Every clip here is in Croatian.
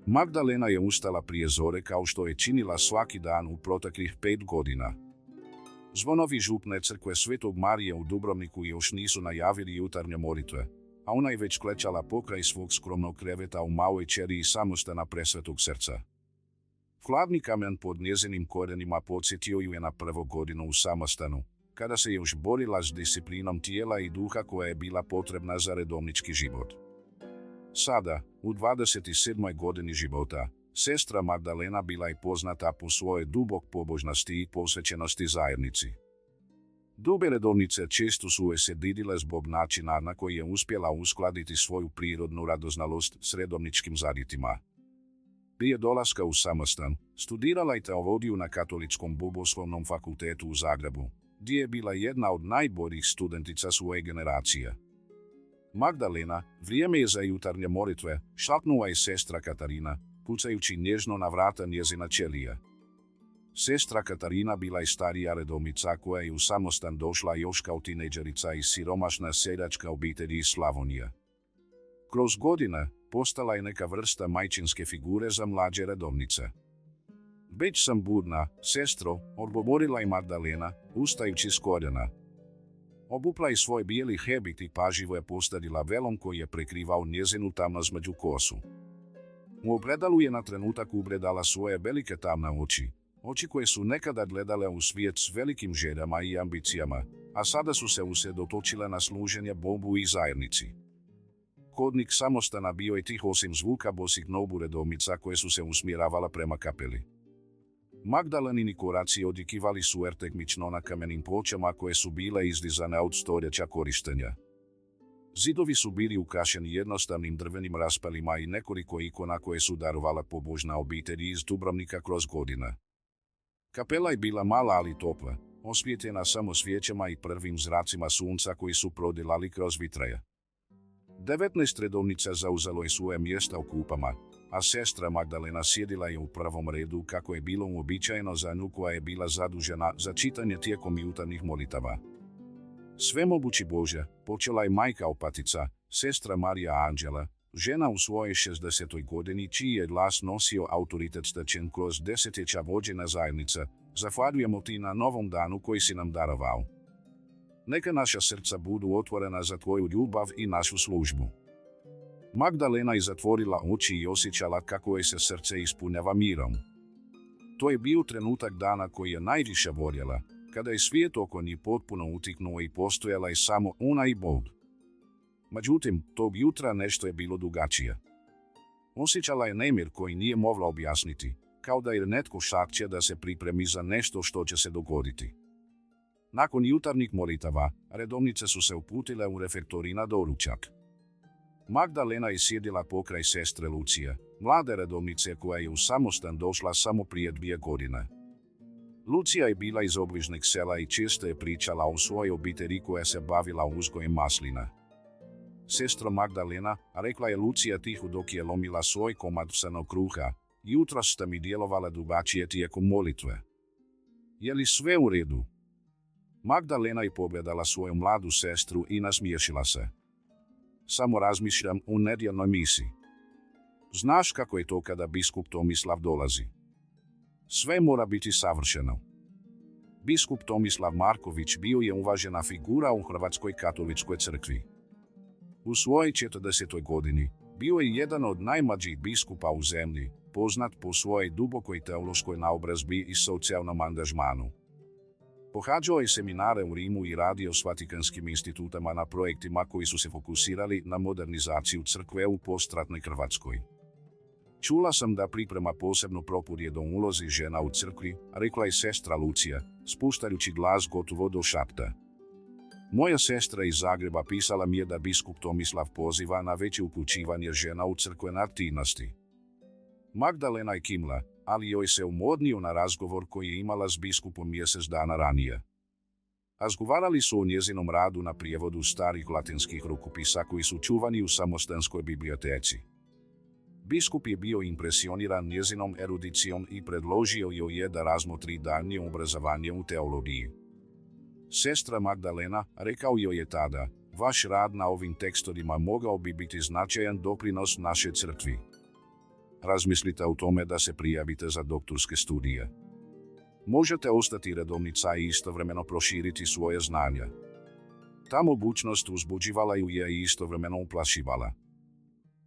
Magdalena je ustala prije zore kao što je činila svaki dan u proteklih 5 godina. Zvonovi župne crkve Svetog Marije u Dubrovniku još nisu najavili jutarnje molitve, a ona je već klečala pokraj svog skromnog kreveta u maloj ćeliji samostana Presvetog srca. Hladni kamen pod njezinim korenima podsjetio ju je na prvu godinu u samostanu, kada se još borila s disciplinom tijela i duha koja je bila potrebna za redovnički život. Sada, u 27. godini života, sestra Magdalena bila je poznata po svojoj dubok pobožnosti i posvećenosti zajednici. Dube redovnice često su je se didile zbog načina na koji je uspjela uskladiti svoju prirodnu radoznalost s redovničkim zaditima. Prije dolaska u samostan, studirala je teologiju na Katoličkom bogoslovnom fakultetu u Zagrebu, gdje je bila jedna od najboljih studentica svoje generacije. Magdalena, vrijeme je za jutarnje molitve, šapnula je sestra Katarina, pucajući nježno na vrata njezina ćelije. Sestra Katarina bila je starija redovnica koja je u samostan došla još kao tinejdžerica iz siromašne seljačke obitelji iz Slavonije. Kroz godine postala je neka vrsta majčinske figure za mlađe redovnice. Već sam budna, sestro, odgovorila je Magdalena, ustajući s koljena. Obukla je svoj bijeli hebit i pažljivo je postavila velom koji je prekrivao njezinu tamnozmeđu kosu. U ogledalu je na trenutak ugledala svoje velike tamne oči, oči koje su nekada gledale u svijet s velikim željama i ambicijama, a sada su se usredotočile na služenje Bogu i zajednici. Hodnik samostana bio je tih osim zvuka bosih nogu redovnica koje su se usmjeravala prema kapeli. Magdalenini koraci odjekivali su ertekmično na kamenim pločama koje su bile izdizane od stoljeća korištenja. Zidovi su bili ukrašeni jednostavnim drvenim raspalima i nekoliko ikona koje su darovala pobožna obitelji iz Dubrovnika kroz godine. Kapela je bila mala ali topla, osvijetljena samo svijećama i prvim zracima sunca koji su prodilali kroz vitraje. 19 redovnica zauzelo je svoje mjesta u kupama, a sestra Magdalena sjedila je u prvom redu kako je bilo uobičajeno za nju koja je bila zadužena za čitanje tijekom jutarnjih molitava. Svemogući Bože, počela je majka opatica, sestra Marija Anđela, žena u svojoj 60. godini čiji je glas nosio autoritet stečen kroz desetljeća vođena zajednica, zahvaljujemo ti na novom danu koji si nam darovao. Neka naša srca budu otvorena za tvoju ljubav i našu službu. Magdalena je zatvorila oči i osjećala kako je se srce ispunjava mirom. To je bio trenutak dana koji je najviše voljela, kada je svijet oko njih potpuno utiknuo i postojala je samo ona i Bog. Međutim, tog jutra nešto je bilo drugačije. Osjećala je nemir koji nije mogla objasniti, kao da je netko šakće da se pripremi za nešto što će se dogoditi. Nakon jutarnjih molitava, redovnice su se uputile u refektorij na doručak. Magdalena je sjedila pokraj sestre Lucije, mlade redovnice koja je u samostan došla samo prije 2 godine. Lucija je bila iz obližnjeg sela i često je pričala o svojoj obitelji koja se bavila uzgojem maslina. Sestro Magdalena, rekla je Lucija tiho dok je lomila svoj komad psanog kruha, jutros ste mi djelovala drugačije tijekom molitve. Je li sve u redu? Magdalena je pogledala svoju mladu sestru i nasmiješila se. Samo razmišljam o nedjeljnoj misi. Znaš kako je to kada biskup Tomislav dolazi? Sve mora biti savršeno. Biskup Tomislav Marković bio je uvažena figura u Hrvatskoj katoličkoj crkvi. U svojoj 40. godini bio je jedan od najmlađih biskupa u zemlji, poznat po svojoj dubokoj teološkoj naobrazbi i socijalnom angažmanu. Pohađao je seminare u Rimu i radio s Vatikanskim institutama na projektima koji su se fokusirali na modernizaciju crkve u postratnoj Hrvatskoj. Čula sam da priprema posebno propovijed o ulozi žena u crkvi, rekla je sestra Lucija, spuštajući glas gotovo do šapta. Moja sestra iz Zagreba pisala mi je da biskup Tomislav poziva na veće uključivanje žena u crkvene aktivnosti. Magdalena je kimla, ali joj se umodnio na razgovor koji je imala s biskupom mjesec dana ranije. Razgovarali su o njezinom radu na prijevodu starih latinskih rukopisa koji su čuvani u samostanskoj biblioteci. Biskup je bio impresioniran njezinom erudicijom i predložio joj je da razmotri daljnje obrazovanje u teologiji. Sestra Magdalena, rekao joj je tada, vaš rad na ovim tekstovima mogao bi biti značajan doprinos naše crkvi. razmislite o tome da se prijavite za doktorske studije. Možete ostati redovnica i istovremeno proširiti svoje znanja. Ta mogućnost uzbuđivala ju je i istovremeno uplašivala.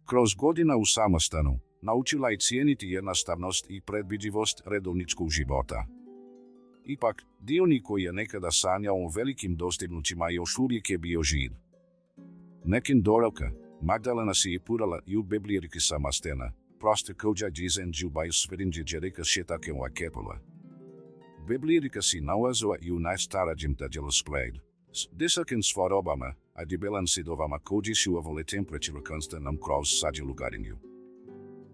Kroz godina u samostanu naučila je cijeniti jednostavnost i predvidljivost redovničkog života. Ipak, dionik koji je nekada sanjao o velikim dostignućima još uvijek je bio živ. Nekin doravka, Magdalena si je purala i u biblioteki samostana, prosto koja džizen džubaju svedinđe džerika šetake u akepula. Biblioteka si nalazila i u najstarađim djelu skled, s visokim svarobama, a djebelansidovama koji su ovole temperature konstantnom kroz sađelu godinu.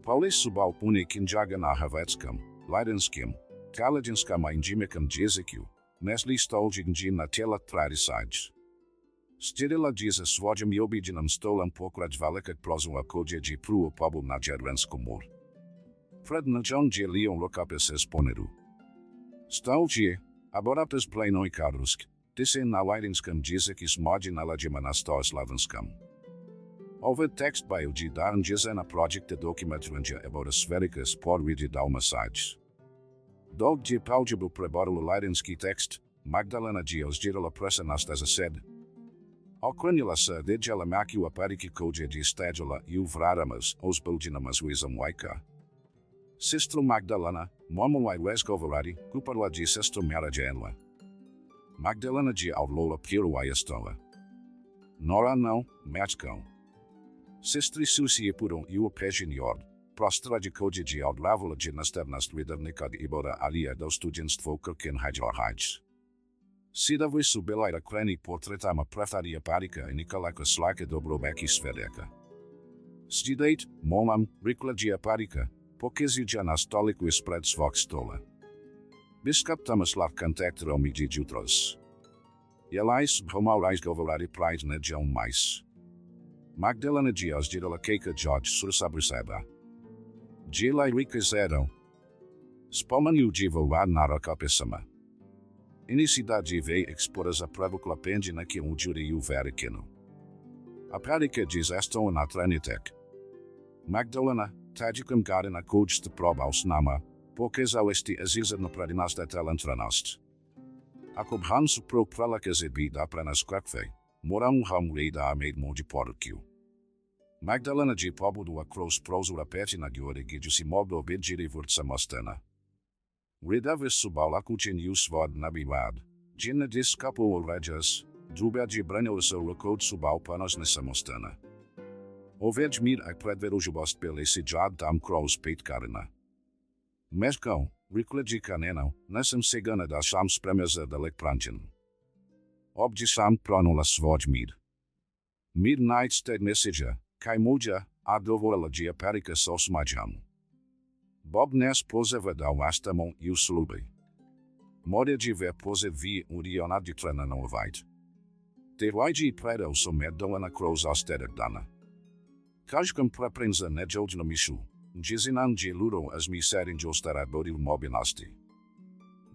Pali su bal puni kinjaga na hrvatskom, latinskim, talijanskom i njemačkom jeziku, nesli stolđi na tijela tradisađ. Stjedila dži za svođem i obiđenom stolom pokrać velikog prozora koji je pruo pobul na Jadranskom moru. Fred nađon je lion rukopise spomeru. Stolđi, aborates plenoj kadrusk, ti se na latinskom jeziku s mođi nalađima na staroslavenskom. Ovaj tekst bajuđi dan jezena projekte dokumentiranja about sverike spod ridi dalmasađ. Dok je pauđibu preborilo latinski tekst, Magdalena je ozđirala presanasta za sed. Okrenila se vidjela makiju apariki koje je stađala i u vratama s ozbilđenama zvizom lajka. Sestru Magdalena, momolaj razgovarati, kuparla je sestru merađenla. Magdalena je avlola pirua jestola. Norano, mečko. Sestri su si je puro i u pežin jord, prostrađe koje je odlavila je nastavnost redovnika od ibora alija do studentstvo krken hađ. Sidavi su bila rakreni portretama preftarija parika i nikolako slake dobrobeki svedeka. Stidejt, molam, rikladžija parika, pokazujuća na stoliku ispred svog stola. Biskup Tomislav kontaktirao mi jutros. Jelaj su homao razgovarati prajz nedjeljom mise. Magdalena je ozđirala kejka George sur seba. Djelaj rika zero. Spomenju živo rad na rukopisama. Inicidad ve ekspora za prevukla penđina ke uđuri u Vatikanu. A parika je zastola na trenitek. Magdalena, tađikom godina kođ ste probao s nama, pokazao sti azizadno predinasta talentranost. Ako bhan su pro prelake zebida prenas kakve, moram ham reda med mođi poruku. Magdalena je pobudula kroz prozora pećina gjore gdje si moglo vidjeti vrt samostana. Redavi su balakućen u svod nabi rad, džina diskapu ređas, drubađi branili se rukod su bal panosne samostana. Oveđ mir a predveružubost bili si džad tam kroz 5 godina. Meško, rikleđi kaneno, nesam sigana da sam spremio za dalek prančin. Obđi sam pronula svoj mir. Mir najsted mesiđa, kaj muđa, a dovolila džija parika s osmađam. Bob nas pozeva da vastamo i u slubi. Modeđi ve poziv vi udionadji trena na ovajt. Te vajđi predao su Magdalena kroz ostedek dana. Kažkom preprin za nedjeljnu mišu, njezinan je ludo as mi sadinđo starad bodil mobilnosti.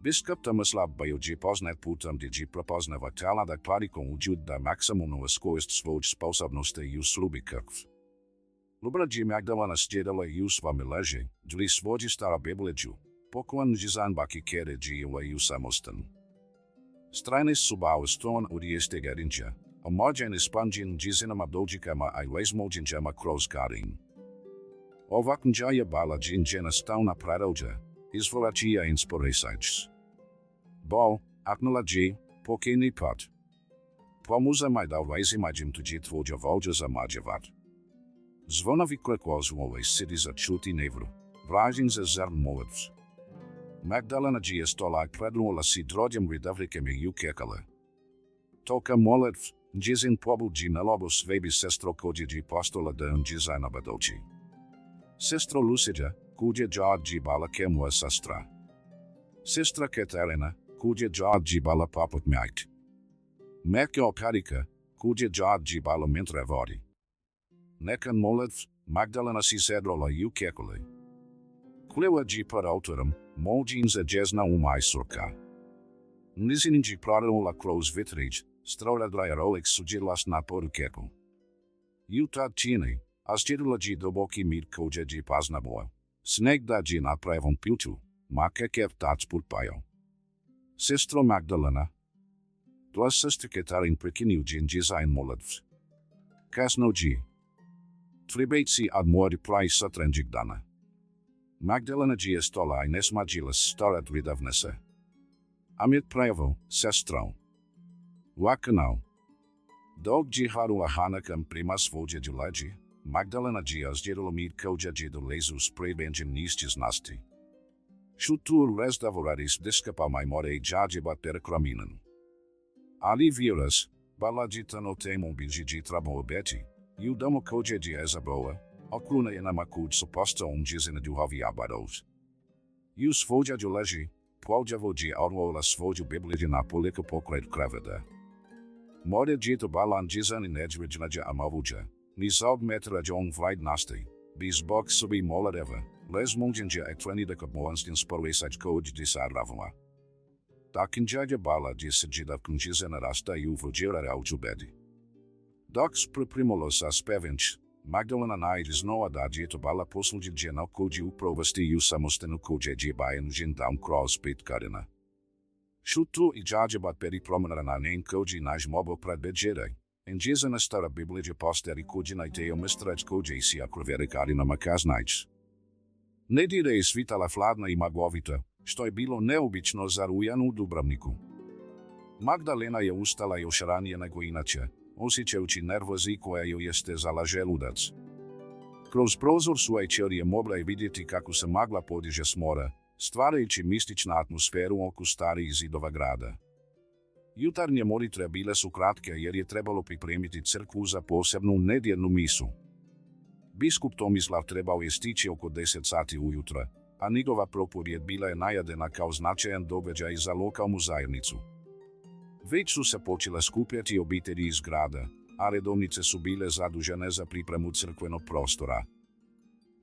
Biskup Tomislav bajuđi poznat putem diđi prepoznava taladak parikom uđud da maksimumno iskoriст svoj sposobnosti i u slubi krv. Lubrađi Magdalena stjedala i u svome leže, džli svođi stara bibliđu, poklon žizan baki keređi i u samostan. Strane su bao ston od jeste gadinđa, a mođen sponđin džizinama dođikama a lezmođinđama kroz godin. Ovaknđa je bala džinđena stalna pradođa, izvolačija inspirisač. Bo, aknula dži, pokini pot. Pomuzamaj da vajzimađim tuđi tvođa vođa za mađevat. Zvonovi klikvoz vole sidi za čuti nevru, vražin za zrn molitv. Magdalena je stola prednula si drođem redavrikem i ukekale. Toka molitv, njezin pobudži nalobo svebi sestro kođeđi postola da njezina badoći. Sestro Lucidja, kuđe džadži bala kemua sestra. Sestra Katarina, kuđe džadži bala poput mjajt. Mekjo parika, kuđe džadži bala mentre vodi. Nekan molitv, Magdalena si sedrola u kekuli. Kliwa dži pod autorom, mođin za džezna umaj surka. Nizininđi prodala kroz vitrić, stroradraja rolik suđilas na podu keku. U tad čini, a stjedila dži doboki mir kođe dži poznaboj, Sneg dađe na pravom putu, makakev tac putpajao. Sestro Magdalena, tvoja sestra Katarin prekinil džin moladvs. Kasno dži. Trebejci ad mori praj satranđig dana. Magdalena je stola i ne smađila starat vidavnese. Amit pravo, sestro. Wakanao. Dog jiharu ahanakam prima svođe djulađi, Magdalena zdjedilo mid kauđađe do lezu sprebenđem nisčiz nasti. Šutur rezdavoraris diskapamaj more i džađebat perekraminan. Ali vjeras, balagitano temu biđiđi trabo obeti, ju domo kauđeđi ezaboa, okruna je nama kuć soposta njezine duhovi abados. Ju svođa djuleži, pođavođi orvola svođu Bibliji na polika pokret kraveda. More džito balan džizani neđveđnađa amavuđa, ni zaob metra džong vlajd nasti, bis bok sobi moladeva, les munđenđa ekvanida kod moanstin sporvesađ kođ disarravama. Takin džađa bala džisađidav kunđizana rasta ju vođirara uđubedi. Doks priprimolos aspevenč, Magdalena najdje znova da džito bala posluđi džena kođi uprovasti ju samostanu kođe džebajan džin down kroz 5 godina. Šutu i džađabat peri promenara na nen kođi naž mobo pred bedžedaj, en džizana stara Biblija posteri kođina i teo mistrač kođe i si akrovere godinama kaznajč. Nedjelja je svitala hladna i magovita, što je bilo neobično za rujan u Dubrovniku. Magdalena je ustala još ranije nego inače, osjećajući nervozi koja joj je stezala želudac. Kroz prozor svoje ćelije mogla je vidjeti kako se magla podiže s mora, stvarajući mističnu atmosferu oko starih zidova grada. Jutarnje molitve bile su kratke jer je trebalo pripremiti crkvu za posebnu nedjeljnu misu. Biskup Tomislav trebao je stići oko 10 sati ujutro, a njegova propovjed bila je najavljena kao značajan događaj za lokalnu zajednicu. Već su se počele skupljati obitelji iz grada, a redovnice su bile zadužene za pripremu crkvenog prostora.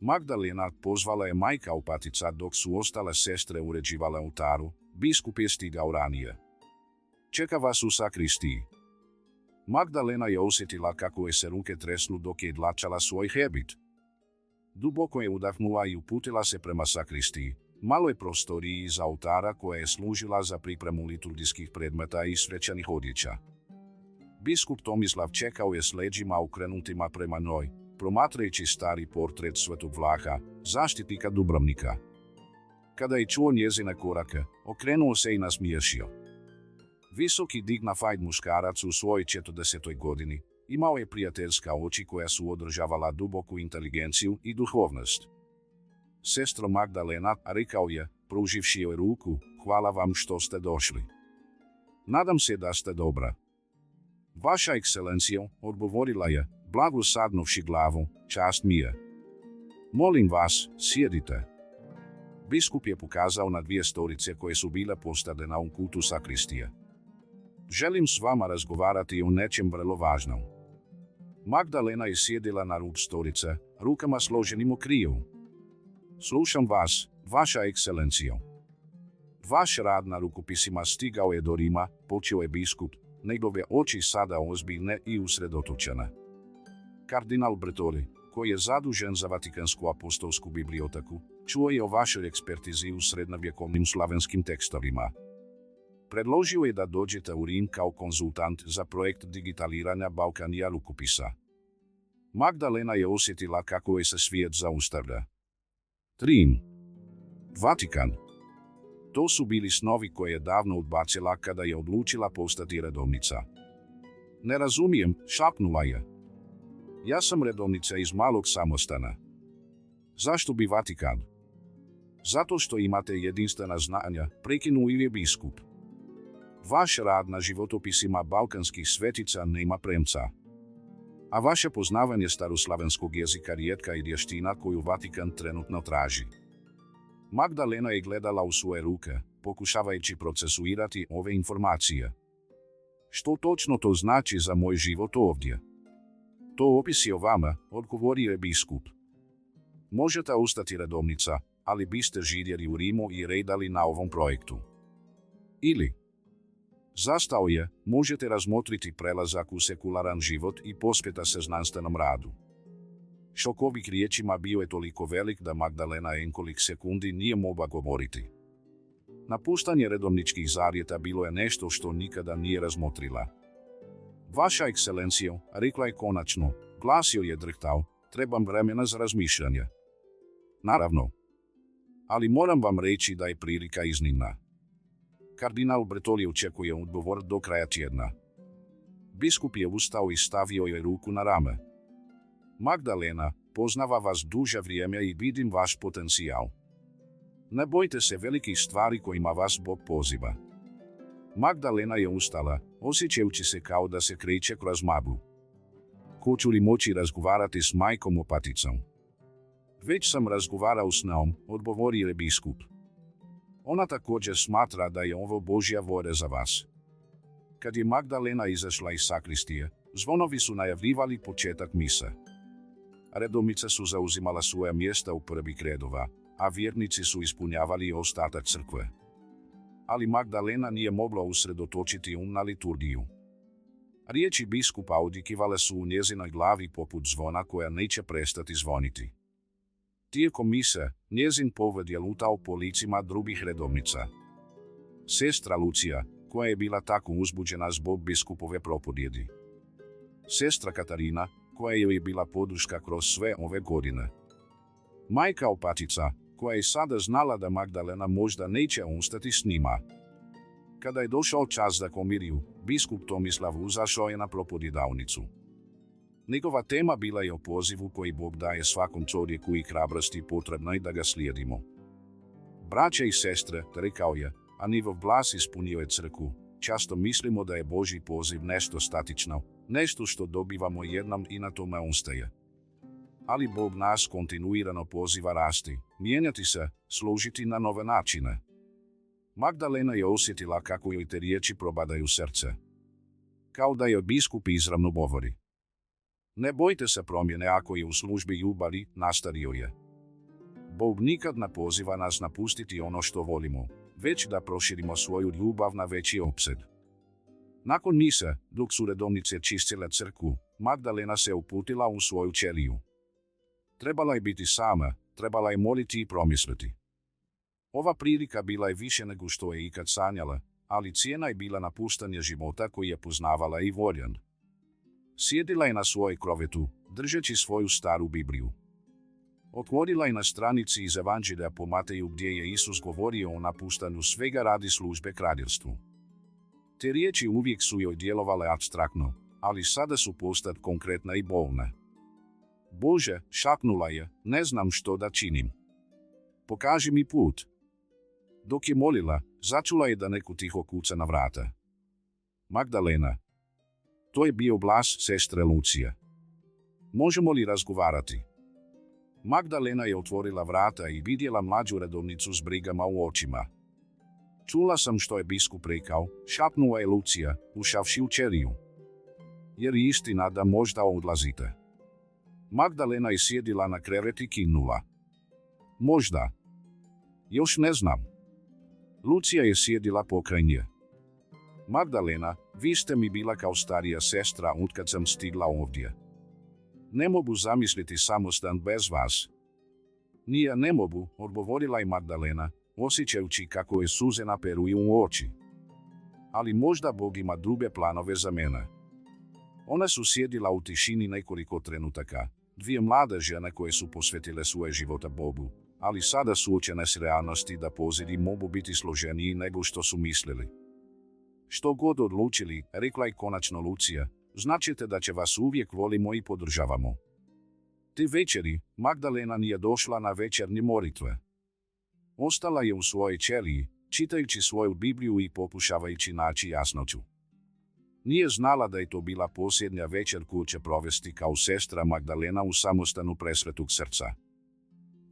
Magdalena pozvala je majka upatica dok su ostale sestre uređivale oltaru, biskup je stigao ranije. Čeka vas u sakristiji. Magdalena je osjetila kako je se ruke tresnu dok je dlačala svoj habit. Duboko je udahnula i uputila se prema sakristiji, maloj prostoriji iza oltara koja je služila za pripremu liturgijskih predmeta i svečanih odjeća. Biskup Tomislav čekao je s leđima okrenutima prema njoj, promatrajući stari portret svetog Vlaha, zaštitnika Dubrovnika. Kada je čuo njezine korake, okrenuo se i nasmiješio. Visoki dignified muškarac u svojoj 40. godini, imao je prijateljska oči koja su održavala duboku inteligenciju i duhovnost. Sestro Magdalena, rekao je, pruživši joj ruku, hvala vam što ste došli. Nadam se da ste dobra. Vaša ekscelencijo, odgovorila je, blago sadnuvši glavu, čast mi je. Molim vas, sjedite. Biskup je pokazao na 2 stolice koje su bile postavljene u kutu sakristije. Želim s vama razgovarati o nečem vrlo važnom. Magdalena je sjedila na rub stolice, rukama složenim u kriju. Slušam vas, vaša ekscelencijo. Vaš rad na rukopisima stigao je do Rima, počeo je biskup, njegove oči sada ozbiljne i usredotočene. Kardinal Bertoli, koji je zadužen za Vatikansku apostolsku biblioteku, čuo je o vašoj ekspertizi u srednjovjekovnim slavenskim tekstovima. Predložio je da dođete u Rim kao konzultant za projekt digitaliranja Balkanija rukopisa. Magdalena je osjetila kako je se svijet zaustavlja. Rim. Vatikan. To su bili snovi koje je davno odbacila kada je odlučila postati redovnica. Ne razumijem, šapnula je. Ja sam redovnica iz malog samostana. Zašto bi Vatikan? Zato što imate jedinstvena znanja, prekinuo je biskup. Vaš rad na životopisima balkanskih svetica nema premca. A vaše poznavanje staroslavenskog jezika rijetka je vještina koju Vatikan trenutno traži. Magdalena je gledala u svoje ruke, pokušavajući procesuirati ove informacije. Što točno to znači za moj život ovdje? To opisi o vama, odgovorio je biskup. Možete ostati redovnica, ali biste živjeli u Rimu i redali na ovom projektu. Ili, zastao je, možete razmotriti prelazak u sekularan život i posveta se znanstvenom radu. Šok ovih riječima bio je toliko velik da Magdalena nekoliko sekundi nije mogla govoriti. Napuštanje redovničkih zavjeta bilo je nešto što nikada nije razmotrila. Vaša ekscelencijo, rekla je konačno, glas joj je drhtao, trebam vremena za razmišljanje. Naravno. Ali moram vam reći da je prilika iznimna. Kardinal Bertolli očekuje odgovor do kraja tjedna. Biskup je ustao i stavio joj ruku na rame. Magdalena, poznava vas duže vrijeme i vidim vaš potencijal. Ne bojte se velikih stvari kojima vas Bog poziva. Magdalena je ustala, osjećajući se kao da se kreće kroz maglu. Hoću li moći razgovarati s majkom Opaticom? Već sam razgovarao s njom, odgovorio je biskup. Ona također smatra da je ovo Božja volja za vas. Kad je Magdalena izašla iz sakristije, zvonovi su najavljivali početak mise. Redovnice su zauzimala svoja mjesta u prvih redova, a vjernici su ispunjavali ostatak crkve. Ali Magdalena nije mogla usredotočiti na liturgiju. Riječi biskupa odjekivale su u njezinoj glavi poput zvona koja neće prestati zvoniti. Tijekom mise, njezin pogled je lutao po licima drugih redovnica. Sestra Lucija, koja je bila tako uzbuđena zbog biskupove propovjedi. Sestra Katarina, koja joj je bila podrška kroz sve ove godine. Majka Opatica, koja je sada znala da Magdalena možda neće ostati s njima. Kada je došao čas za komiriju, biskup Tomislav uzašao je na propovjedavnicu. Njegova tema bila je o pozivu koji Bog daje svakom čovjeku i hrabrosti potrebnoj da ga slijedimo. Braće i sestre, rekao je, a njegov glas ispunio je crkvu, često mislimo da je Božji poziv nešto statično, nešto što dobivamo jednom i na tome ostaje. Ali Bog nas kontinuirano poziva rasti, mijenjati se, služiti na nove načine. Magdalena je osjetila kako joj te riječi probadaju srce. Kao da joj biskup izravno govori. Ne bojte se promjene ako je u službi ljubavi, nastavio je. Bog nikad ne poziva nas napustiti ono što volimo, već da proširimo svoju ljubav na veći opseg. Nakon mise, dok su redovnice čistile crkvu, Magdalena se uputila u svoju ćeliju. Trebala je biti sama, trebala je moliti i promisliti. Ova prilika bila je više nego što je ikad sanjala, ali cijena je bila napuštanje života koji je poznavala i voljen. Sjedila je na svoj krovetu, držeći svoju staru Bibliju. Otvorila je na stranici iz Evanđelja po Mateju gdje je Isus govorio o napuštanju svega radi službe kraljevstvu. Te riječi uvijek su joj djelovale apstraktno, ali sada su postale konkretne i bolne. Bože, šapnula je, ne znam što da činim. Pokaži mi put. Dok je molila, začula je da neko tiho kuca na vrata. Magdalena. To je bio glas sestre Lucije. Možemo li razgovarati? Magdalena je otvorila vrata i vidjela mlađu redovnicu s brigama u očima. Čula sam što je biskup rekao, šapnula je Lucija, ušavši u ćeliju. Jer je istina da možda odlazite. Magdalena je sjedila na krevet i kinula. Možda. Još ne znam. Lucija je sjedila pokraj nje. Magdalena, vi ste mi bila kao starija sestra otkad sam stigla ovdje. Ne mogu zamisliti samostan bez vas. Nije ne mogu, odgovorila je Magdalena, osjećajući kako je suze naperuju u oči. Ali možda Bog ima druge planove za mene. Ona su sjedila u tišini nekoliko trenutaka, dvije mlade žene koje su posvetile svoje života Bogu, ali sada suočene s realnosti da pozivi mogu biti složeniji nego što su mislili. Što god odlučili, rekla je konačno Lucija, značite da će vas uvijek volimo i podržavamo. Te večeri, Magdalena nije došla na večernje molitve. Ostala je u svojoj ćeliji, čitajući svoju Bibliju i pokušavajući naći jasnoću. Nije znala da je to bila posljednja večer koju će provesti kao sestra Magdalena u samostanu presvetog srca.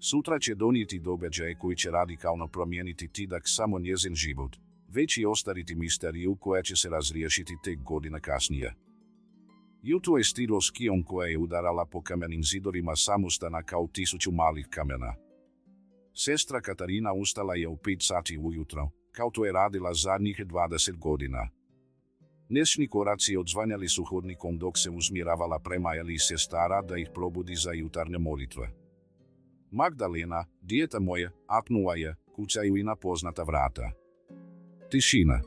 Sutra će donijeti događaje koji će radikalno promijeniti tidak samo njezin život, već i ostariti misteriju koja će se razriješiti tek godine kasnije. Jutro je stiglo s kijom koja je udarala po kamenim zidovima samostana kao 1000 malih kamena. Sestra Katarina ustala je u 5 sati ujutro, kao to je radila zadnjih 20 godina. Nesni koraci odzvanjali su hodnikom dok se usmjeravala prema sestara da ih probudi za jutarnje molitve. Magdalena, dijete moje, apnula je, kucaju i na poznata vrata. Tišina.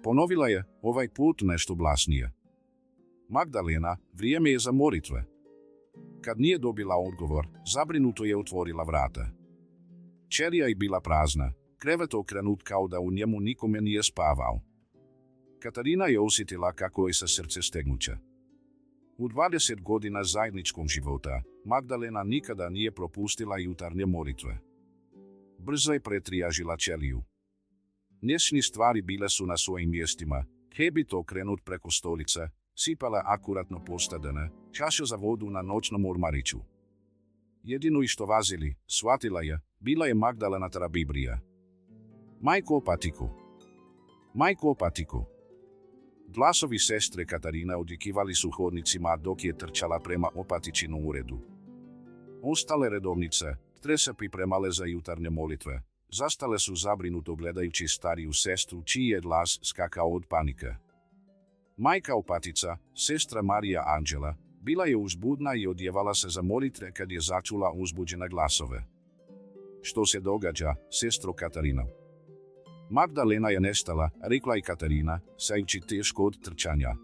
Ponovila je, ovaj put nešto glasnije. Magdalena, vrijeme je za molitve. Kad nije dobila odgovor, zabrinuto je otvorila vrata. Ćelija je bila prazna, krevet okrenut kao da u njemu nikome nije spavao. Katarina je osjetila kako je sa srce stegnuće. U 20 godina zajedničkog života, Magdalena nikada nije propustila jutarnje molitve. Brzo je pretrijažila Ćeliju. Njezini stvari bile su na svojim mjestima, hebit okrenut preko stolice, sipala akuratno postadene, čaša za vodu na noćnom ormariću. Jedino i što vazili, shvatila je, bila je Magdalena tara Biblija. Majko opatiku. Majko opatiku. Glasovi sestre Katarine odjekivali su hodnicima dok je trčala prema opatičinom uredu. Ostale redovnice, tre se pripremale za jutarnje molitve, zastale su zabrinuto gledajući stariju sestru čiji je glas skakao od panike. Majka opatica, sestra Marija Anđela, bila je uzbudna i odjevala se za molitve kad je začula uzbuđene glasove. Što se događa, sestro Katarina? Magdalena je nestala, rekla je Katarina, sajući teško od trčanja.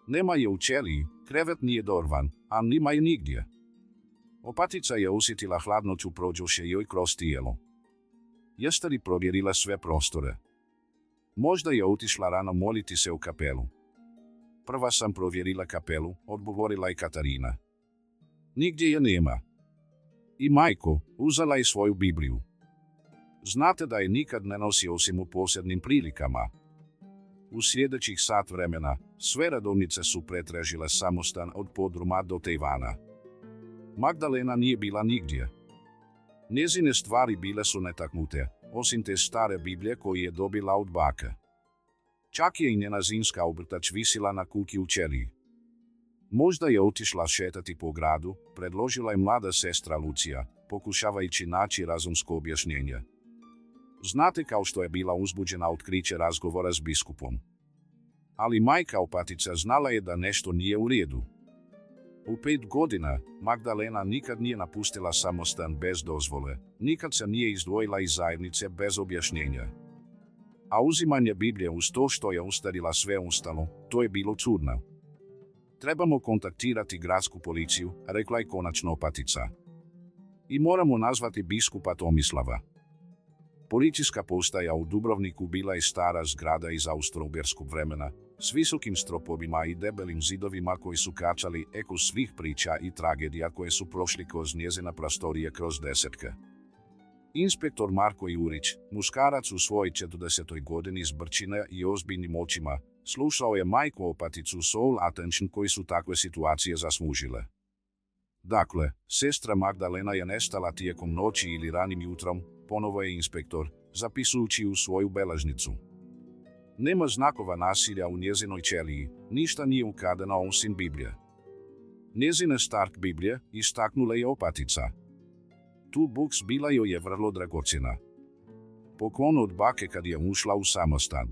Nema je u ćeliji, krevet nije dorvan, a nima je nigdje. Opatica je osjetila hladnoću prođoše joj kroz tijelo. Jeste li provjerila sve prostore? Možda je otišla rano moliti se u kapelu. Prva sam provjerila kapelu, odgovorila je Katarina. Nigdje je nema. I majko, uzela je svoju Bibliju. Znate da je nikad ne nosi osim u posebnim prilikama. U sljedećih sat vremena, sve redovnice su pretražile samostan od podruma do Tejvana. Magdalena nije bila nigdje. Njezine stvari bile su netaknute, osim te stare Biblije koju je dobila od bake. Čak je i njena zimska obrtač visila na kuki u ćeliji. Možda je otišla šetati po gradu, predložila je mlada sestra Lucija, pokušavajući naći razumsko objašnjenje. Znate kao što je bila uzbuđena otkriće razgovora s biskupom. Ali majka opatica znala je da nešto nije u redu. U 5 godina Magdalena nikad nije napustila samostan bez dozvole, nikad se nije izdvojila iz zajednice bez objašnjenja. A uzimanje Biblije uz to što je ostavila sve ostalo, to je bilo čudno. Trebamo kontaktirati gradsku policiju, rekla je konačno opatica. I moramo nazvati biskupa Tomislava. Policijska postaja u Dubrovniku bila je stara zgrada iz austro-ugarskog vremena, s visokim stropovima i debelim zidovima koji su kačali eko svih priča i tragedija koje su prošli kroz njezina prostorije kroz desetke. Inspektor Marko Jurić, muškarac u svojoj 40. godini s brčine i ozbiljnim očima, slušao je majku opaticu s all attention koji su takve situacije zaslužile. Dakle, sestra Magdalena je nestala tijekom noći ili ranim jutrom, ponovo je inspektor, zapisujući u svoju beležnicu. Nema znakova nasilja u njezinoj ćeliji, ništa nije ukradeno osim Biblije. Njezine stark Biblije istaknula je opatica. Tu buks bila joj je vrlo dragocjena. Poklon od bake kad je ušla u samostan.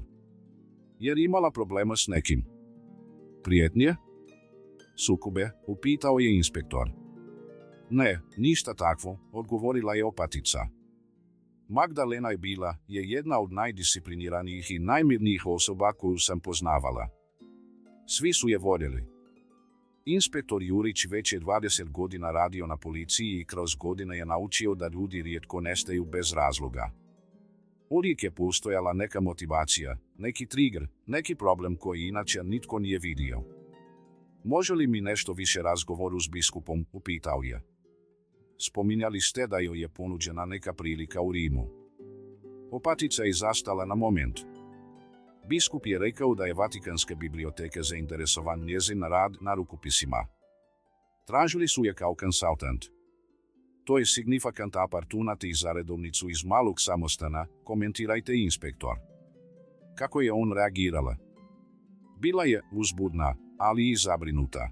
Jer imala problema s nekim. Prijetnje? Sukobe, upitao je inspektor. Ne, ništa takvo, odgovorila je opatica. Magdalena je bila jedna od najdiscipliniranijih i najmirnijih osoba koju sam poznavala. Svi su je voljeli. Inspektor Jurić već je 20 godina radio na policiji i kroz godine je naučio da ljudi rijetko nestaju bez razloga. Uvijek je postojala neka motivacija, neki trigger, neki problem koji inače nitko nije vidio. Može li mi nešto više razgovoru s biskupom, upitao je. Spominjali ste da joj je ponuđena neka prilika u Rimu. Opatica je zastala na moment. Biskup je rekao da je Vatikanske biblioteke zainteresovan njezin rad na rukopisima. Tražili su je kao konsultant. To je signifikant opportunity za redovnicu iz malog samostana, komentirajte inspektor. Kako je on reagirala? Bila je uzbudna, ali i zabrinuta.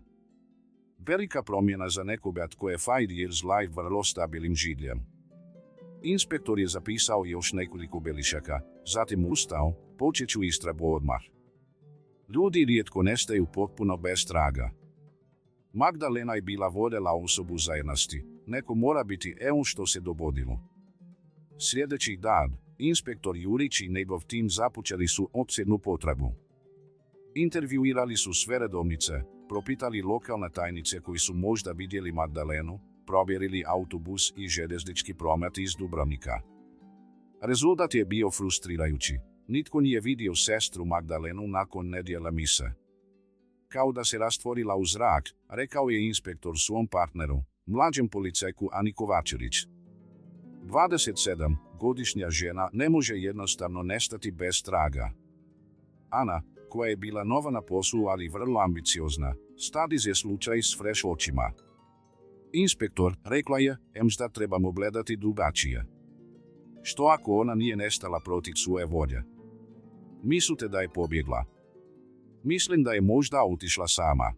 Velika promjena za nekoga tko je 5 years live vrlo stabilnim židljem. Inspektor je zapisao još nekoliko belišaka, zatim ustao, počet ću istragu odmah. Ljudi rijetko nestaju potpuno bez traga. Magdalena je bila vodila osobu zajednosti. Neko mora biti što se dogodilo. Sljedeći dan, inspektor Jurić i njegov tim započeli su opsežnu potragu. Intervjuirali su sve redovnice, propitali lokalne tajnice koji su možda vidjeli Magdalenu, provjerili autobus i željeznički promet iz Dubrovnika. Rezultat je bio frustrirajući. Nitko nije vidio sestru Magdalenu nakon nedjeljne mise. Kao da se rastvorila u zrak, rekao je inspektor svom partneru, mlađem policajku Ani Kovačević. 27-godišnja žena ne može jednostavno nestati bez traga. Ana, koja je bila nova na poslu ali vrlo ambiciozna, stadize slučaj s fresh očima. Inspektor, rekla je, da trebamo gledati drugačije. Što ako ona nije nestala protiv svoje volje? Mislite da je pobjegla? Mislim da je možda otišla sama.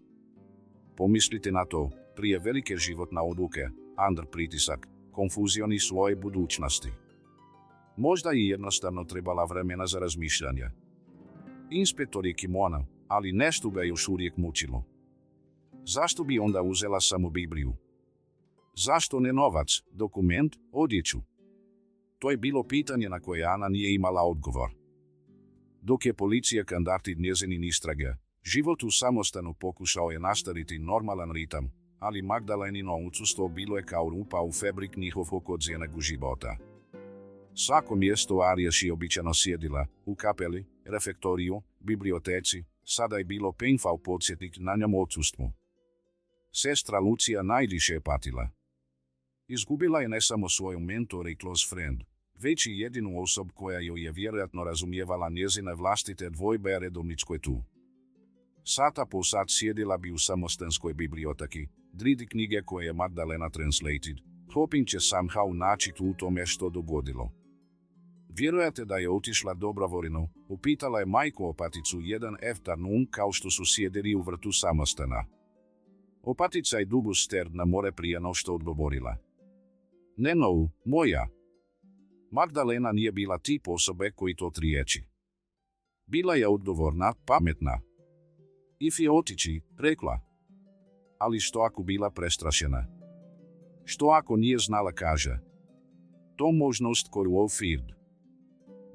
Pomislite na to, prije velike životne odluke, under pritisak, konfuzioni svoje budućnosti. Možda je jednostavno trebala vremena za razmišljanje. Inspektor je kimonao, ali nešto ga još uvijek mučilo. Zašto bi onda uzela samo Bibliju? Zašto ne novac, dokument, odjeću? To je bilo pitanje na koje Ana nije imala odgovor. Dok je policija kandati njezinin istrage, život u samostanu pokušao je nastaviti normalan ritam, ali Magdalenino odsustvo bilo je kao rupa u fabrik njihovog odsjenog života. Svako mjesto Arijaš je običajno sjedila, u kapeli, refektoriju, biblioteci, sada je bilo painful podsjetnik na njom odsustvu. Sestra Lucija najviše je patila. Izgubila je ne samo svoju mentor i close friend, već i jedinu osobu koja joj je vjerojatno razumijevala njezine vlastite dvojbe redovničkoj tu. Sata po sat sjedila bi u samostanskoj biblioteki, dridi knjige koje je Magdalena translated, hoping će somehow naći u tome što dogodilo. Vjerujete da je otišla dobrovoljno, upitala je majku opaticu jedan afternoon kao što su sjedili u vrtu samostana. Opatica je dugo sterd na more prije no što odgovorila. Ne no, moja. Magdalena nije bila tip osobe koji to triječi. Bila je odgovorna, pametna. If je otići, rekla. Ali što ako bila prestrašena? Što ako nije znala kaže? To možnost koju ofird.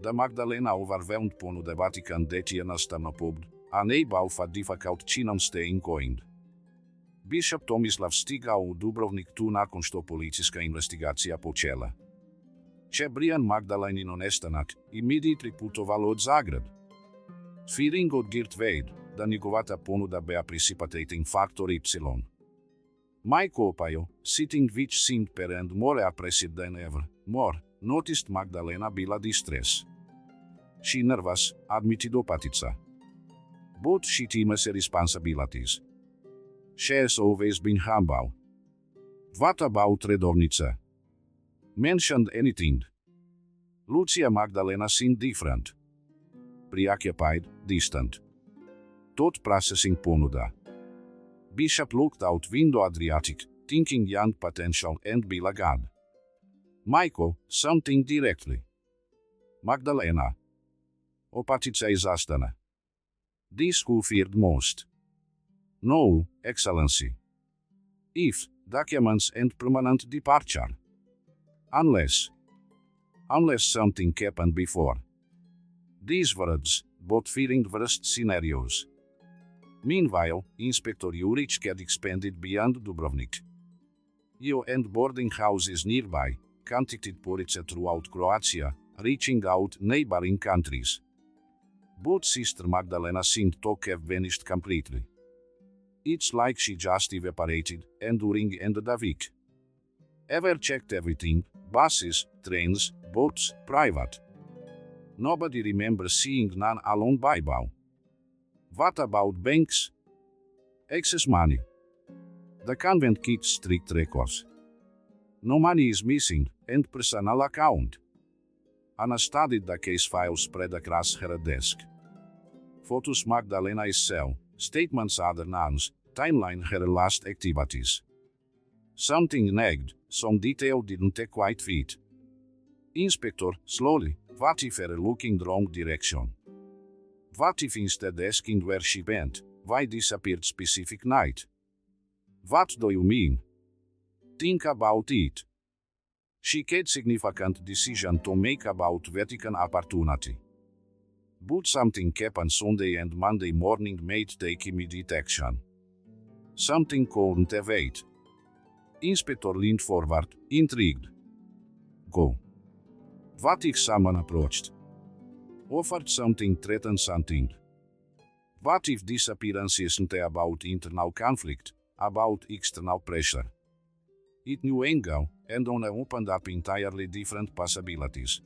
Da Magdalena overwhelmed ponude Vatikan det jednostavno pobd, a ne baufa difficult činom staying coined. Biskup Tomislav stigao u Dubrovnik tu nakon što policijska investigacija počela. Če Brian Magdalenino nestanak immediately putovalo od Zagreb. Feeling od Geert Wade, da njegovata ponuda bea precipitating factor Y. Majko opajo, sitting which seemed per and more appreciated than ever, more, noticed Magdalena bila distress. She nervous, admitted opatica. But she teams her responsibilities. She has always been humble. What about redovnice? Mentioned anything? Lucia Magdalena seemed different. Preoccupied, distant. Thought processing ponuda. Bishop looked out window Adriatic, thinking young potential and Bila God. Michael, something directly. Magdalena. Opatica je zastana. This who feared most. No, Excellency. If, documents and permanent departure. Unless something happened before. These words, both fearing worst scenarios. Meanwhile, Inspector Jurić had expanded beyond Dubrovnik. And boarding houses nearby, contacted police throughout Croatia, reaching out neighboring countries. But Sister Magdalena seemed to have vanished completely. It's like she just evaporated, during the week. Ever checked everything, buses, trains, boats, private? Nobody remembers seeing none alone Bible. What about banks? Excess money. The convent keeps strict records. No money is missing, and personal account. Anna studied the case files spread across her desk. Photos Magdalena's cell, statements other nuns, timeline her last activities. Something nagged, some detail didn't quite fit. Inspector, slowly, what if her looking the wrong direction? What if instead asking where she went, why disappeared specific night? What do you mean? Think about it. She had significant decision to make about Vatican opportunity. But something happened Sunday and Monday morning made take immediate action. Something couldn't wait. Inspector leaned forward, intrigued. Go. What if someone approached? Offered something, threatened something? What if disappearance isn't about internal conflict, about external pressure? It knew angle, and opened up entirely different possibilities.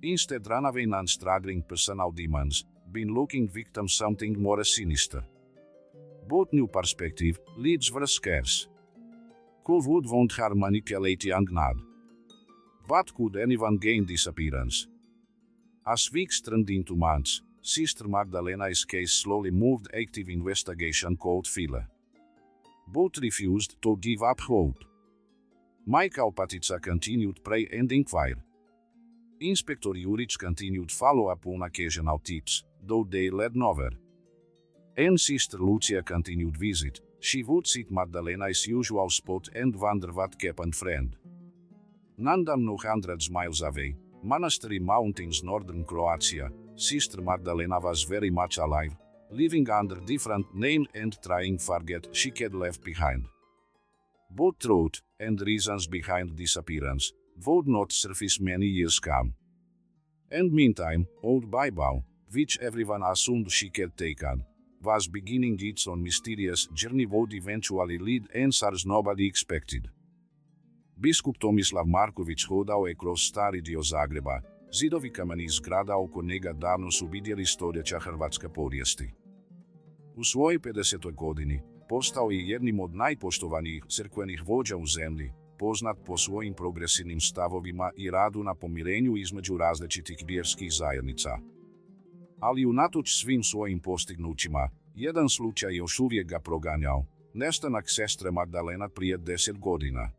Instead runaway non-struggling personal demons, been looking victim something more sinister. Both new perspective, leads were scarce. Who would want her manipulate young Nad? What could anyone gain disappearance? As weeks turned into months, Sister Magdalena's case slowly moved active investigation called File. Both refused to give up hope. Michael Patica continued pray and inquire. Inspector Juric continued follow-up on occasional tips, though they led nowhere. And Sister Lucia continued visit. She would sit Magdalena's usual spot and wonder what happened friend. Nandam no hundreds miles away, Monastery Mountains, northern Croatia, Sister Magdalena was very much alive, living under different name and trying forget she had left behind. Both truth and reasons behind disappearance would not surface many years come. And meantime, old Bible, which everyone assumed she had taken, was beginning its own mysterious journey would eventually lead answers nobody expected. Biskup Tomislav Marković hodao je kroz stari dio Zagreba, zidovi kamenih zgrada oko njega davno su vidjeli stoljeća hrvatske povijesti. U svojoj 50. godini postao je jednim od najpoštovanijih crkvenih vođa u zemlji, poznat po svojim progresivnim stavovima i radu na pomirenju između različitih vjerskih zajednica. Ali unatoč svim svojim postignućima, jedan slučaj još uvijek ga proganjao, nestanak sestre Magdalena prije 10 godina.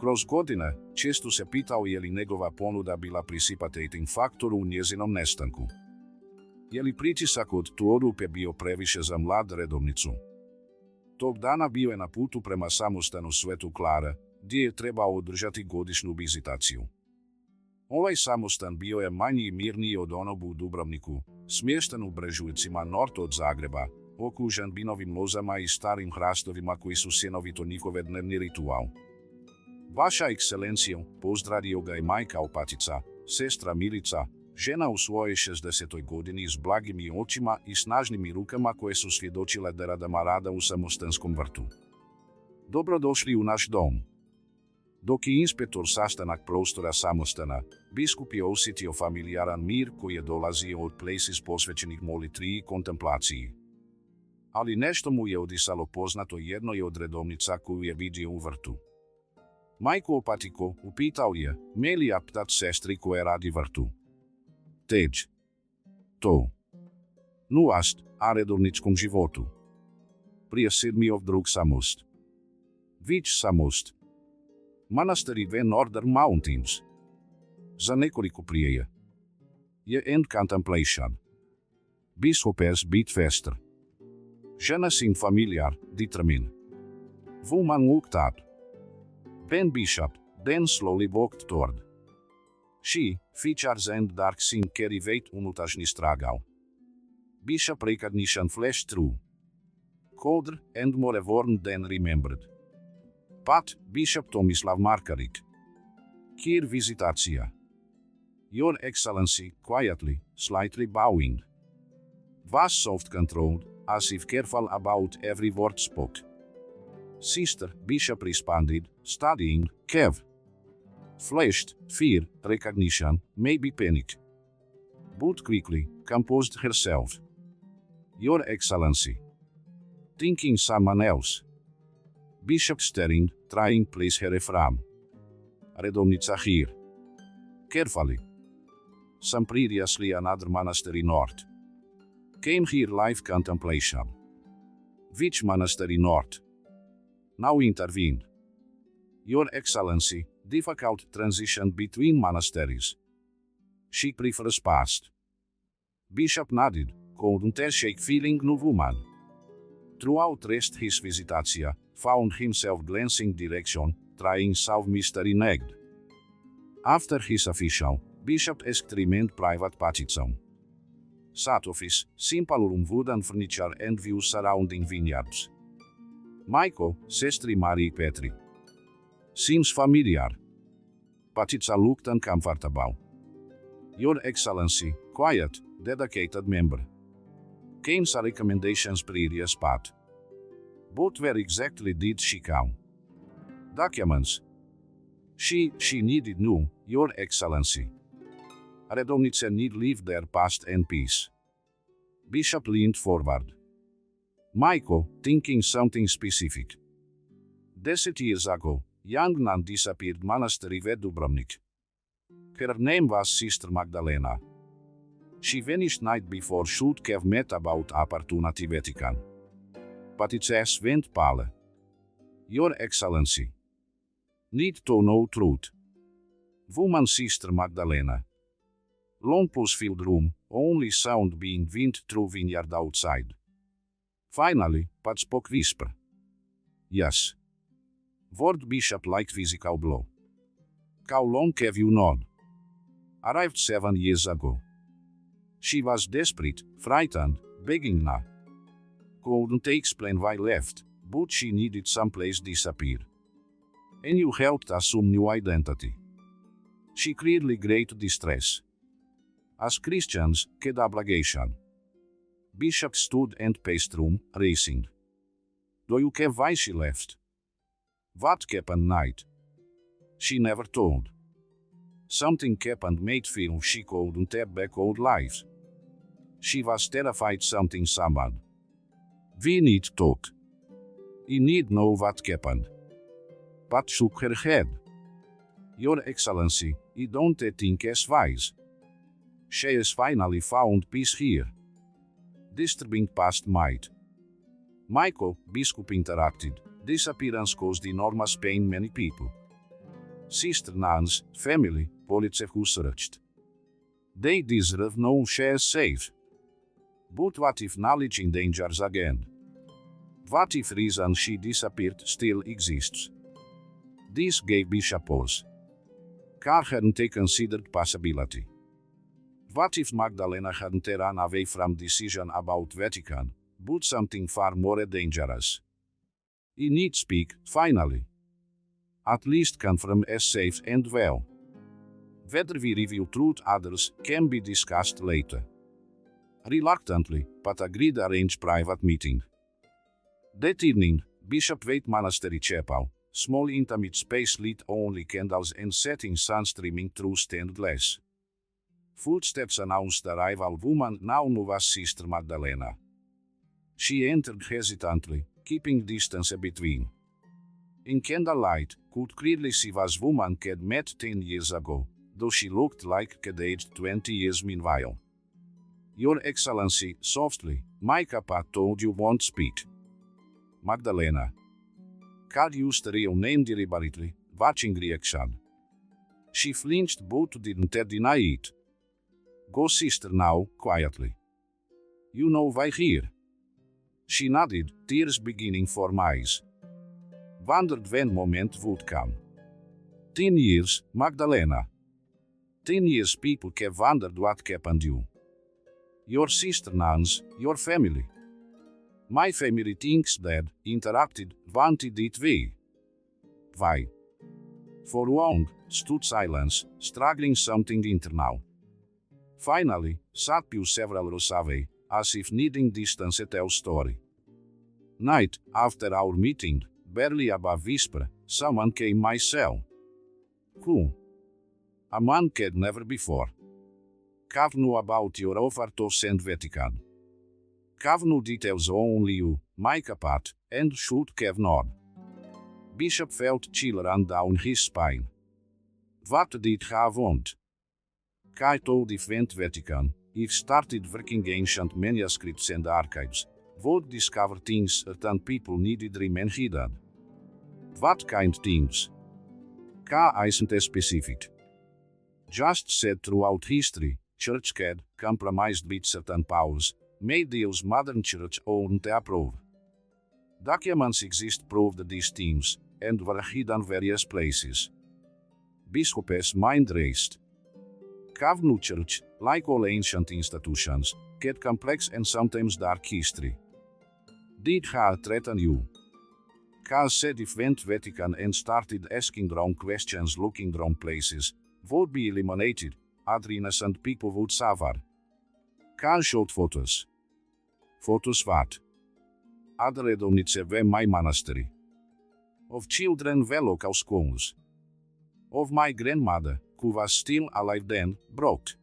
Kroz godine, često se pitao je li njegova ponuda bila precipitating faktor u njezinom nestanku. Je li pritisak od tu odluke bio previše za mlad redovnicu? Tog dana bio je na putu prema samostanu Svetu Klare, gdje je trebao održati godišnju vizitaciju. Ovaj samostan bio je manji i mirniji od onog u Dubrovniku, smješten u brežuljcima nord od Zagreba, okružen binovim lozama i starim hrastovima koji su sjenovito njihove dnevni ritual. Vaša ekscelencijo, pozdravio ga je majka Opatica, sestra Milica, žena u svojoj 60. godini s blagim očima i snažnim rukama koje su svjedočile deradama rada u samostanskom vrtu. Dobrodošli u naš dom. Dok je inspektor sastanak prostora samostana, biskup je osjetio familijaran mir koji je dolazio od places posvećenih molitvi i kontemplaciji. Ali nešto mu je odisalo poznato jednoj od redovnica koju je vidio u vrtu. Majko Opatiko, upitao je, meli aptat sestri koja radi vrtu. Teđ. To. Nuast, a redovničkom životu. Prije 7. drug samost. Vić samost. Monastery ve Northern Mountains. Za nekoliko prije je end contemplation. Bischopers bit fester. Žena sin familiar, determine. Woman looked up. Ben Bishop, then slowly walked toward. She, features and dark skin carry weight unutrašnji struggle. Bishop recognition flashed through. Colder and more worn than remembered. Pat, Bishop Tomislav Marković. Here visitacija. Your Excellency, quietly, slightly bowing. Was soft-controlled, as if careful about every word spoke. Sister, Bishop responded, studying, Kev. Flashed, fear, recognition, maybe panic. But quickly, composed herself. Your Excellency. Thinking someone else. Bishop staring, trying place her from. Redovnica here. Carefully. Some previously another monastery north. Came here life contemplation. Which monastery north? Now intervened. Your Excellency, difficult transition between monasteries. She prefers past. Bishop nodded, couldn't shake feeling no woman. Throughout rest his visitatio, found himself glancing direction, trying solve mystery negged. After his official, Bishop asked remained private patition. Sat office, simple room wooden furniture and view surrounding vineyards. Michael, sestra Marie Petri. Seems familiar. Patitsa looked uncomfortable. Your Excellency, quiet, dedicated member. Kane's recommendations prije spot. But where exactly did she come? Documents. She needed new, Your Excellency. Redovnice need leave their past and peace. Bishop leaned forward. Michael, thinking something specific. 10 years ago, young nun disappeared monastery ved Dubrovnik. Her name was Sister Magdalena. She vanished night before should have met about opportunity Vatican. But its ass went pale. Your Excellency. Need to know truth. Woman Sister Magdalena. Long filled room, only sound being wind through vineyard outside. Finally, Pat spoke whisper. Yes. Word Bishop like physical blow. How long have you known? Arrived 7 years ago. She was desperate, frightened, begging now. Couldn't explain why left, but she needed someplace disappear. And you helped assume new identity. She clearly great distress. As Christians, had obligation. Bishop stood and paced room, racing. Do you care why she left? What happened night? She never told. Something happened made feel she couldn't have back old life. She was terrified something someone. We need talk. I need know what happened. Pat shook her head. Your Excellency, I don't think as wise. She has finally found peace here. Disturbing past might. Michael, biskup interrupted. Disappearance caused enormous pain many people. Sister nuns, family, police who searched. They deserve no she is safe. But what if knowledge endangers again? What if reason she disappeared still exists? This gave Bishop pause. Carr hadn't considered possibility. What if Magdalena hadn't run away from decision about Vatican, but something far more dangerous? I need speak, finally. At least confirm as safe and well. Whether we reveal truth others can be discussed later. Reluctantly, Pat agreed arrange private meeting. That evening, Bishop Waite Monastery Chapel, small intimate space lit only candles and setting sun streaming through stained glass. Footsteps announced the arrival woman now known as Sister Magdalena. She entered hesitantly, keeping distance between. In candlelight, could clearly see was woman had met 10 years ago, though she looked like had aged 20 years meanwhile. Your Excellency, softly, my Pat told you won't speak. Magdalena. Carl used the real name deliberately, watching reaction. She flinched but didn't deny it. Go sister now, quietly. You know why here? She nodded, tears beginning for my eyes. Wondered when moment would come. 10 years, Magdalena. 10 years people have wondered what happened you. Your sister nuns, your family. My family thinks that, interrupted, wanted it way. Why? For long, stood silence, struggling something internal. Finally, sat pew several rows away, as if needing distance to tell story. Night, after our meeting, barely above whisper, someone came my cell. Who? A man had never before. Cav knew about your offer to send Vatican. Cav knew details only you, my Pat, and should have known. Bishop felt chill run down his spine. What did Cav want? Kai told if went Vatican, if started working ancient manuscripts and archives, would discover things certain people needed remain hidden. What kind things? Ka isn't specific. Just said throughout history, church had compromised with certain powers, made deals modern church owned to approve. Documents exist proved these themes, and were hidden various places. Biskup's mind raced. Kavnu church, like all ancient institutions, had complex and sometimes dark history. Did ha threaten you? Kaz said if went Vatican and started asking wrong questions looking wrong places, would be eliminated, other innocent people would suffer. Kaz showed photos. Photos what? Other redovnice ve my monastery. Of children ve local schools. Of my grandmother, who was still alive then, brought.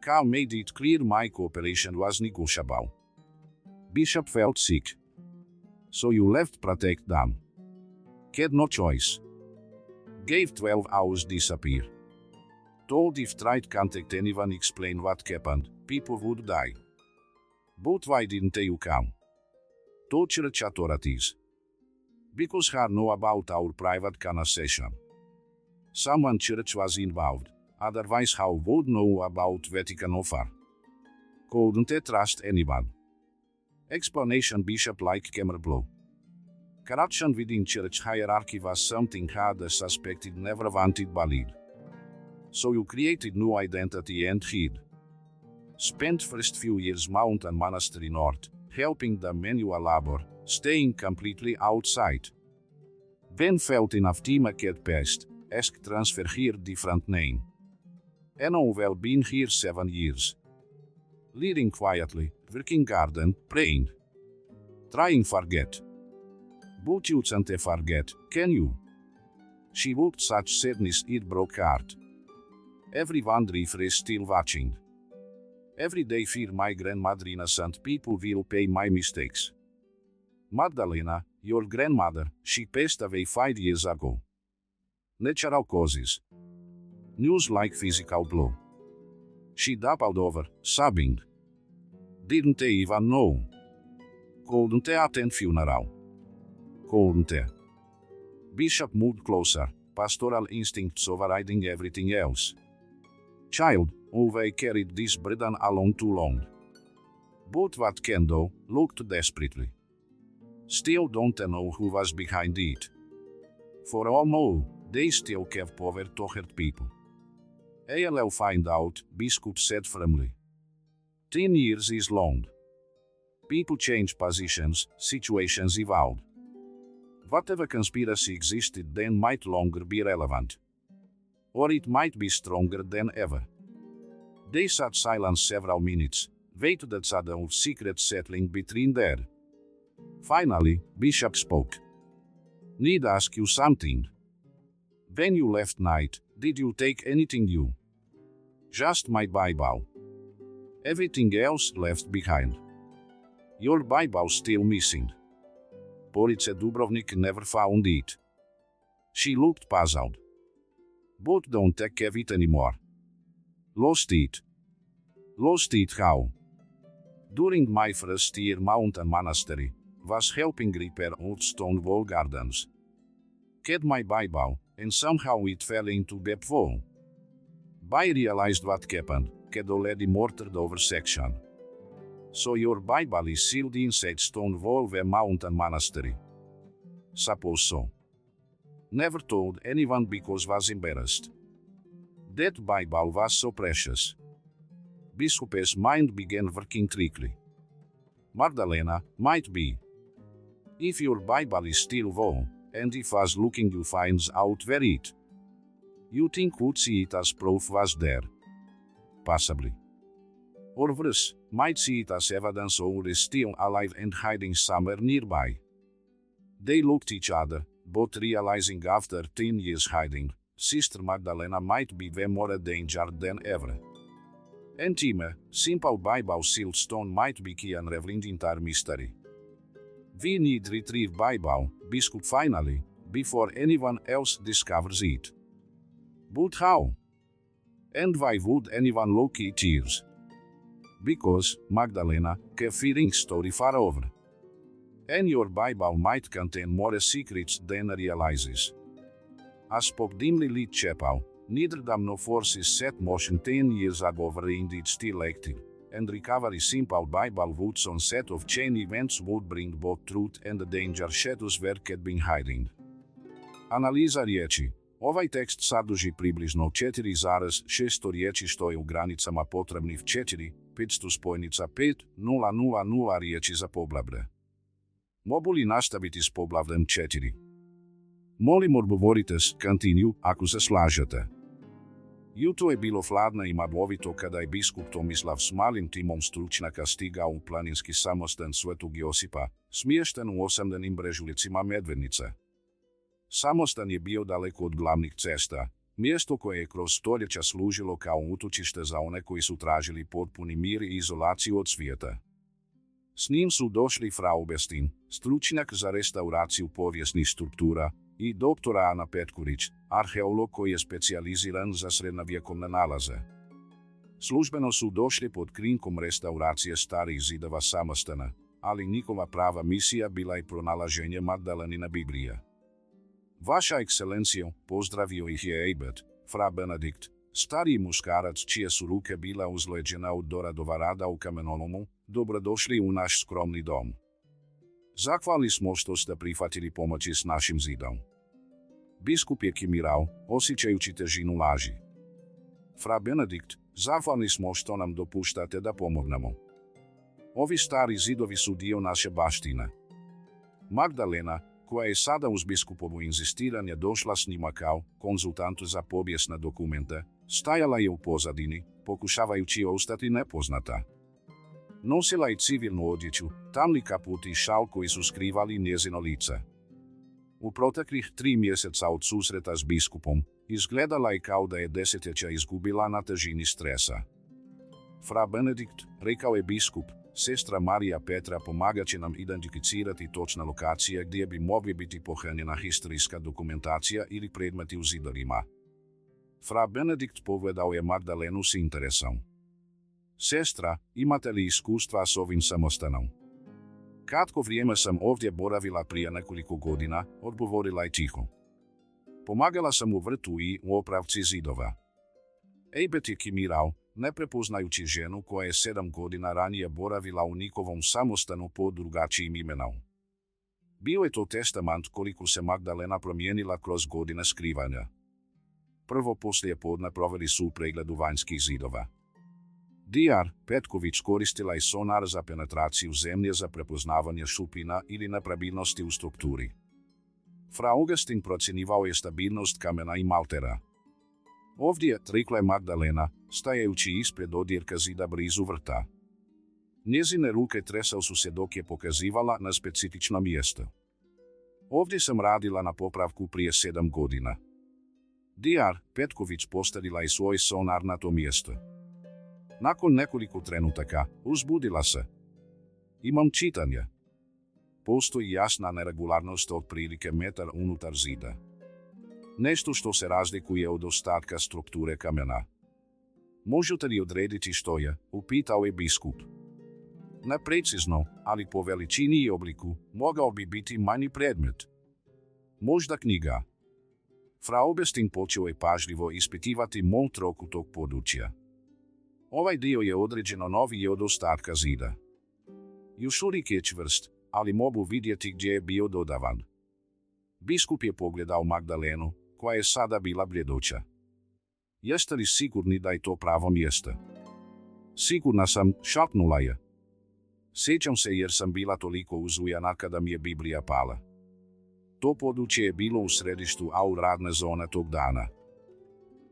Cal made it clear my cooperation was negotiable. Bishop felt sick. So you left protect them. Had no choice. Gave 12 hours disappear. Told if tried contact anyone explain what happened, people would die. But why didn't you come? To church authorities. Because her know about our private conversation. Someone church was involved, otherwise how would know about Vatican offer? Couldn't trust anyone. Explanation bishop like camera blow. Corruption within church hierarchy was something the suspected never wanted believed. So you created new identity and hid. Spent first few years mountain monastery north, helping the manual labor, staying completely outside. Then felt enough time had passed, asked transfer here different name. And now well been here 7 years. Leading quietly, working garden, praying. Trying forget. But you can't forget, can you? She looked such sadness it broke heart. Everyone is still watching. Every day fear my grandmother innocent people will pay my mistakes. Magdalena, your grandmother, she passed away 5 years ago. Natural causes. News like physical blow. She doubled over, sobbing. Didn't they even know? Couldn't they attend funeral? Couldn't they? Bishop moved closer, pastoral instincts overriding everything else. Child, always carried this burden alone too long. But what can do, looked desperately. Still don't know who was behind it. For all know, they still have power to hurt people. I'll find out, Biskup said firmly. 10 years is long. People change positions, situations evolve. Whatever conspiracy existed then might longer be relevant. Or it might be stronger than ever. They sat silent several minutes, waited at sudden secret settling between there. Finally, Bishop spoke. Need ask you something. When you left night, did you take anything new? Just my Bible. Everything else left behind. Your Bible still missing. Police Dubrovnik never found it. She looked puzzled. But don't have it anymore. Lost it. Lost it how? During my first year mountain monastery, was helping repair old stone wall gardens. Had my Bible, and somehow it fell into that wall. I realized what happened, had already mortared over section. So your Bible is sealed inside stone wall of a mountain monastery. Suppose so. Never told anyone because was embarrassed. That Bible was so precious. Biskup's mind began working trickly. Magdalena, might be. If your Bible is still wall, and if was looking you finds out where it. You think would see it as proof was there. Possibly. Or worse, might see it as evidence or is still alive and hiding somewhere nearby. They looked each other, both realizing after 10 years hiding, Sister Magdalena might be way more a danger than ever. And Time, simple Bible sealed stone might be key unraveling the entire mystery. We need retrieve Bible, Biskup finally, before anyone else discovers it. But how? And why would anyone look at yours? Because, Magdalena, kept fearing story far over. And your Bible might contain more secrets than realizes. A spoke dimly lit chapel, neither no forces set motion 10 years ago were indeed still active, and recovery simple Bible woods on set of chain events would bring both truth and the danger shadows were had been hiding. Analiza riječi. Ovaj tekst sadrži približno 4,600 riječi što je u granicama potrebnih 4,500 spojnica 5,000 riječi za poglavlje. Mogu li nastaviti s poglavljem 4? Molim odgovorite s continue ako se slažete. Jutro je bilo hladno i maglovito kada je biskup Tomislav s malim timom stručnjaka stigao u planinski samostan Svetog Josipa, smješten u osamljenim brežulicima Medvednice. Samostan je bio daleko od glavnih cesta, mjesto koje je kroz stoljeća služilo kao utočište za one koji su tražili potpuni mir i izolaciju od svijeta. S njim su došli frau Bestin, stručnjak za restauraciju povijesnih struktura, i doktora Ana Petkurić, arheolog koji je specijaliziran za srednjovjekovne nalaze. Službeno su došli pod krinkom restauracije starih zidova samostana, ali njihova prava misija bila je pronalaženje Magdalenine Biblije. Vaša ekscelencijo, pozdravio ih je Eibet, fra Benedikt, stariji muškarac čije su ruke bila uzleđene od doradova rada u kamenolomu, dobrodošli u naš skromni dom. Zahvalni smo što ste prihvatili pomoći s našim zidom. Biskup je kimirao, osjećajući težinu laži. Fra Benedikt, zahvalni smo što nam dopuštate da pomognemo. Ovi stari zidovi su dio naše baštine. Magdalena, koja je sada uz biskupovo inzistiranje došla s njima kao konzultant za povijesne dokumente, stajala je u pozadini, pokušavajući ostati nepoznata. Nosila je civilnu odjeću, tamni kaput i šal koji su skrivali njezino lice. U proteklih 3 mjeseca od susreta s biskupom, izgledala je kao da je desetljeća izgubila na težini stresa. Fra Benedikt, rekao je biskup, sestra Marija Petra pomagat će nam identificirati točne lokacije gdje bi mogli biti pohranjena historijska dokumentacija ili predmeti u zidovima. Fra Benedikt pogledao je Magdalenu s interesom. Sestra, imate li iskustva s ovim samostanom? Kratko vrijeme sam ovdje boravila prije nekoliko godina, odgovorila je tiho. Pomagala sam u vrtu i u opravci zidova. Eibet je kimirao, ne prepoznajući ženu koja je 7 godina ranije boravila u njihovom samostanu pod drugačijim imenom. Bio je to testament koliko se Magdalena promijenila kroz godine skrivanja. Prvo poslije podne proveli su u pregledu vanjskih zidova. Dr. Petković koristila je sonar za penetraciju zemlje za prepoznavanje šupina ili nepravilnosti u strukturi. Fra Augustin procjenjivao je stabilnost kamena i maltera. Ovdje, rekla je Magdalena, stajajući ispred odjerka zida blizu vrta. Njezine ruke tresale su se dok je pokazivala na specifično mjesto. Ovdje sam radila na popravku prije 7 godina. Dr. Petković postavila je svoj sonar na to mjesto. Nakon nekoliko trenutaka, uzbudila se. Imam čitanje. Postoji jasna neregularnost otprilike metar unutar zida. Nešto što se razlikuje od ostatka strukture kamena. Možete li odrediti što je? Upitao je biskup. Neprecizno, ali po veličini i obliku, mogao bi biti manji predmet. Možda knjiga. Fra Augustin počeo je pažljivo ispitivati moltroku tog područja. Ovaj dio je određeno noviji od ostatka zida. Još uvijek je čvrst, ali mogu vidjeti gdje je bio dodavan. Biskup je pogledao Magdalenu, koja je sada bila bljedoća. Jeste li sigurni da je to pravo mjesto? Sigurna sam, šapnula je. Sjećam se jer sam bila toliko uzujana kada mi je Biblija pala. To područje je bilo u središtu radne zone tog dana.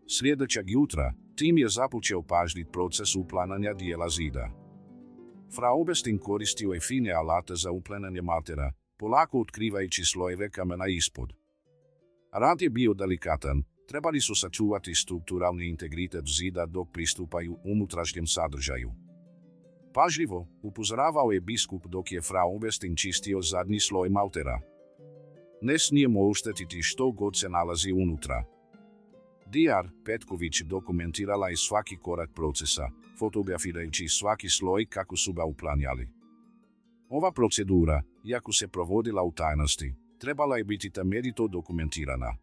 Sljedećeg jutra, tim je započeo pažljiv proces uplananja dijela zida. Fra Augustin koristio je fine alate za uplanjanje matera, polako otkrivajući slojeve kamena ispod. Rad je bio delikatan, trebali su sačuvati strukturalni integritet zida dok pristupaju unutrašnjem sadržaju. Pažljivo, upozoravao je biskup dok je fra Augustin čistio zadnji sloj maltera. Ne smijemo oštetiti što god se nalazi unutra. Dr. Petković dokumentirala je svaki korak procesa, fotografirajući svaki sloj kako su ga uplanjali. Ova procedura, iako se provodila u tajnosti, trebala je biti temeljito dokumentirana.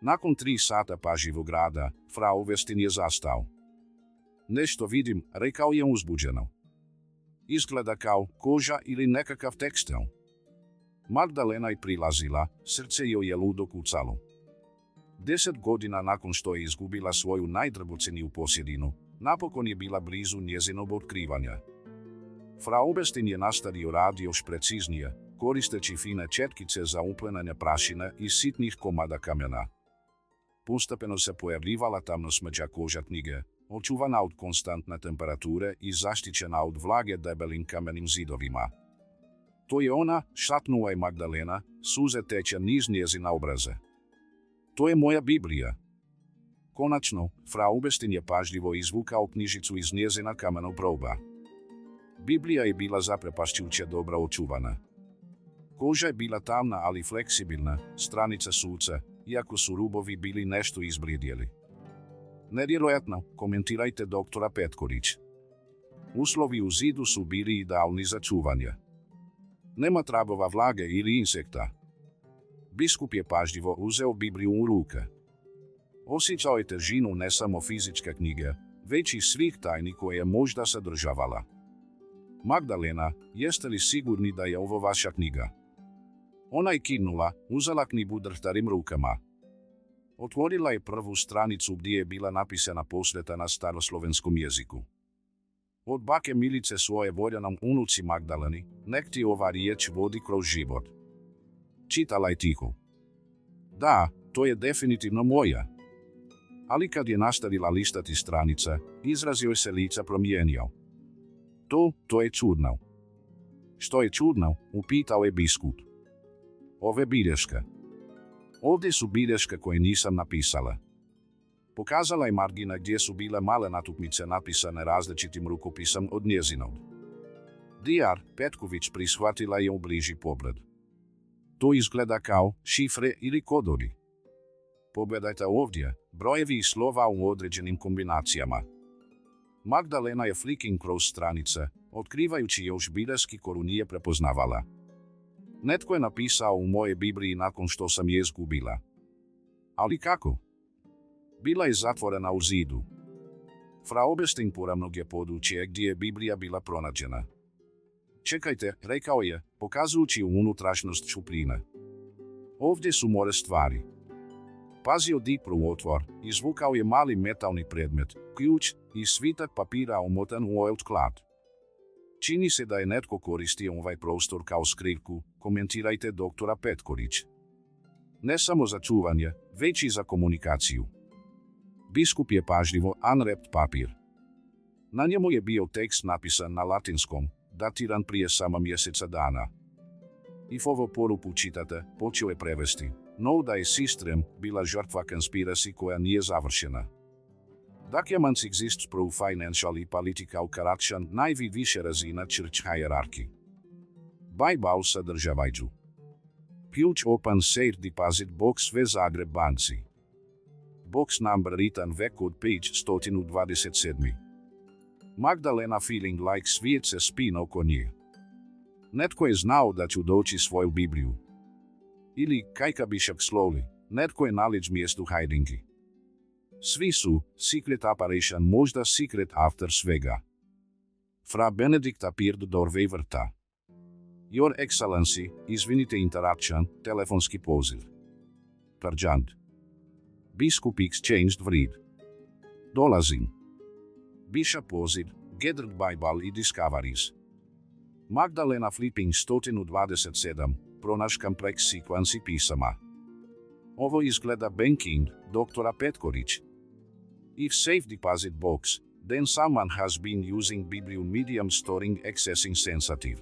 Nakon 3 sata pažljivog rada, frau Westin je zastao. Nešto vidim, rekao je uzbuđeno. Izgleda kao koža ili nekakav tekstil. Magdalena je prilazila, srce joj je ludo kucalo. 10 godina nakon što je izgubila svoju najdragoceniju posjedinu, napokon je bila blizu njezinog otkrivanja. Frau Westin je nastavio rad još preciznije, koristeći fine četkice za uplenanje prašine i sitnih komada kamena. Postepeno se pojavljivala tamno smeđa koža knjige, očuvana od konstantne temperature i zaštićena od vlage debelim kamenim zidovima. To je ona, šapnula je Magdalena, suze teče niz njezina obraze. To je moja Biblija. Konačno, frau Westin je pažljivo izvukao knjižicu iz njezina kamenog groba. Biblija je bila zaprepašćujuće dobro očuvana. Koža je bila tamna ali fleksibilna, stranice suce, iako su rubovi bili nešto izblijedjeli. Nevjerojatno, komentirajte doktora Petkorić. Uslovi u zidu su bili idealni za čuvanje. Nema tragova vlage ili insekta. Biskup je pažljivo uzeo Bibliju u ruke. Osjećao je težinu ne samo fizičke knjige, već i svih tajni koje je možda sadržavala. Magdalena, jeste li sigurni da je ovo vaša knjiga? Ona je kidnula, uzela knjigu drhtarim rukama. Otvorila je prvu stranicu gdje je bila napisana posveta na staroslovenskom jeziku. Od bake Milice svoje voljanom unuci Magdaleni, nek ti ova riječ vodi kroz život. Čitala je tiho. Da, to je definitivno moja. Ali kad je nastavila listati stranice, izraz joj se lica promijenio. To je čudno. Što je čudno, upitao je biskup. Ove bilješke. Ovdje su bilješke koje nisam napisala. Pokazala je margina gdje su bile male natukmice napisane različitim rukopisom od njezinog. Dijar Petković prihvatila je u bliži pogled. To izgleda kao šifre ili kodovi. Pogledajte ovdje, brojevi i slova u određenim kombinacijama. Magdalena je fliking kroz stranice, otkrivajući još bilješki koju nije prepoznavala. Netko je napisao u moje Bibliji nakon što sam je izgubila. Ali kako? Bila je zatvorena u zidu. Frau Westin poravnog je područje gdje je Biblija bila pronađena. Čekajte, rekao je, pokazujući u unutrašnjost šupljine. Ovdje su more stvari. Pazio dipru otvor, izvukao je mali metalni predmet, ključ i svitak papira omotan u oilt klad. Čini se da je netko koristio ovaj prostor kao skrivku, komentirajte doktora Petkorić. Ne samo za čuvanje, već i za komunikaciju. Biskup je pažljivo unwrapped papir. Na njemu je bio tekst napisan na latinskom, datiran prije samo mjeseca dana. I ovo poruku čitate, počeo je prevesti. No da je sistrem bila žrtva konspiracije koja nije završena. Documents exists pro financial i political corruption najviše razina church hierarchy. Bible sadržavaju. Ključ open safe deposit box ve Zagreb banci. Box number written vek od page 127. Magdalena feeling like svijet se spin oko nje. Netko je znao da ću doći svoju Bibliju. Ili, kajka bišak slowly, netko je knowledge mjestu hidingi. Svi su, secret operation možda secret after svega. Fra Benedikta Pierd Dorvej vrta. Your Excellency, izvinite interruption, telefonski poziv. Urgent. Biskup exchanged vrid. Dolazim. Biša poziv, gathered Bible i discoveries. Magdalena flipping 127, pronaš kompleks sekvenci pisama. Ovo izgleda banking, doktora Petkorić. If safe deposit box, then someone has been using Bibliju medium storing accessing sensitive.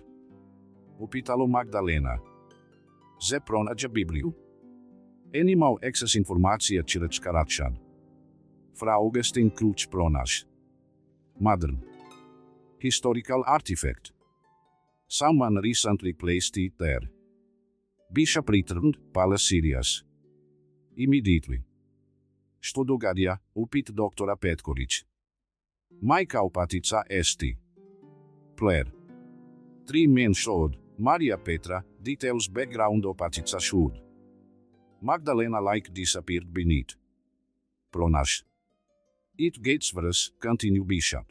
Upitalo Magdalena. Ze pronađe Bibliju? Animal access informacija čirečka račan. Frau Westin ključ pronaš. Modern. Historical artifact. Someone recently placed it there. Bishop returned, palace serious. Immediately. Što događa, upit doktora Petkorić. Majka opatica esti. Player. 3 men showed, Marija Petra, details background opatica should. Magdalena like disappeared beneath. Pronalazi. It gets worse, continued Bishop.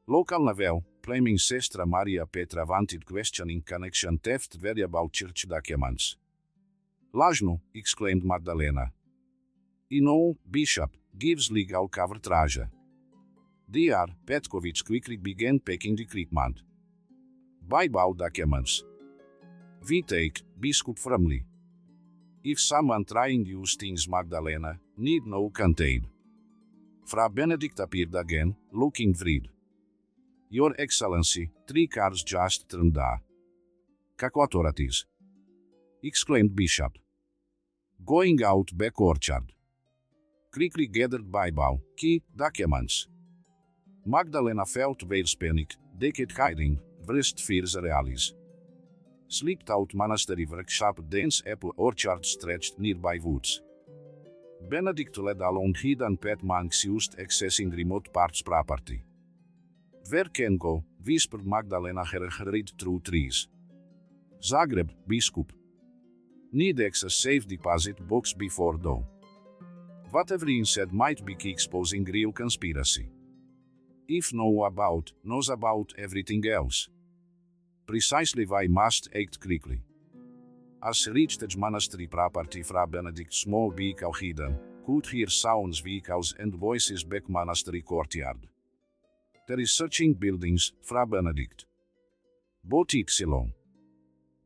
Local novel, claiming Sestra Maria Petra wanted questioning connection theft very about church documents. Lažno, exclaimed Magdalena. Bishop gives legal coverage. Dr. Petkovic quickly began packing the equipment. Bible documents. We take, biskup firmly. If someone trying to use things Magdalena, need no contain. Fra Benedict appeared again, looking worried. Your Excellency, 3 cars just turned up. Kako authorities? Exclaimed Bishop. Going out back orchard. Quickly gathered Bible, key, documents. Magdalena felt where's panic, decade hiding, worst fears realize. Slipped out monastery workshop dance apple orchard stretched nearby woods. Benedict led along hidden pet monks used accessing remote parts property. Where can go, whispered Magdalena hurried through trees. Zagreb, biskup. Need access safe deposit box before though. Whatever said might be key exposing real conspiracy. If knows about everything else. Precisely why must act quickly. As reached the monastery property fra Benedict small vehicle hidden, could hear sounds vehicles and voices back monastery courtyard. There is searching buildings, fra Benedict. Both Ypsilon.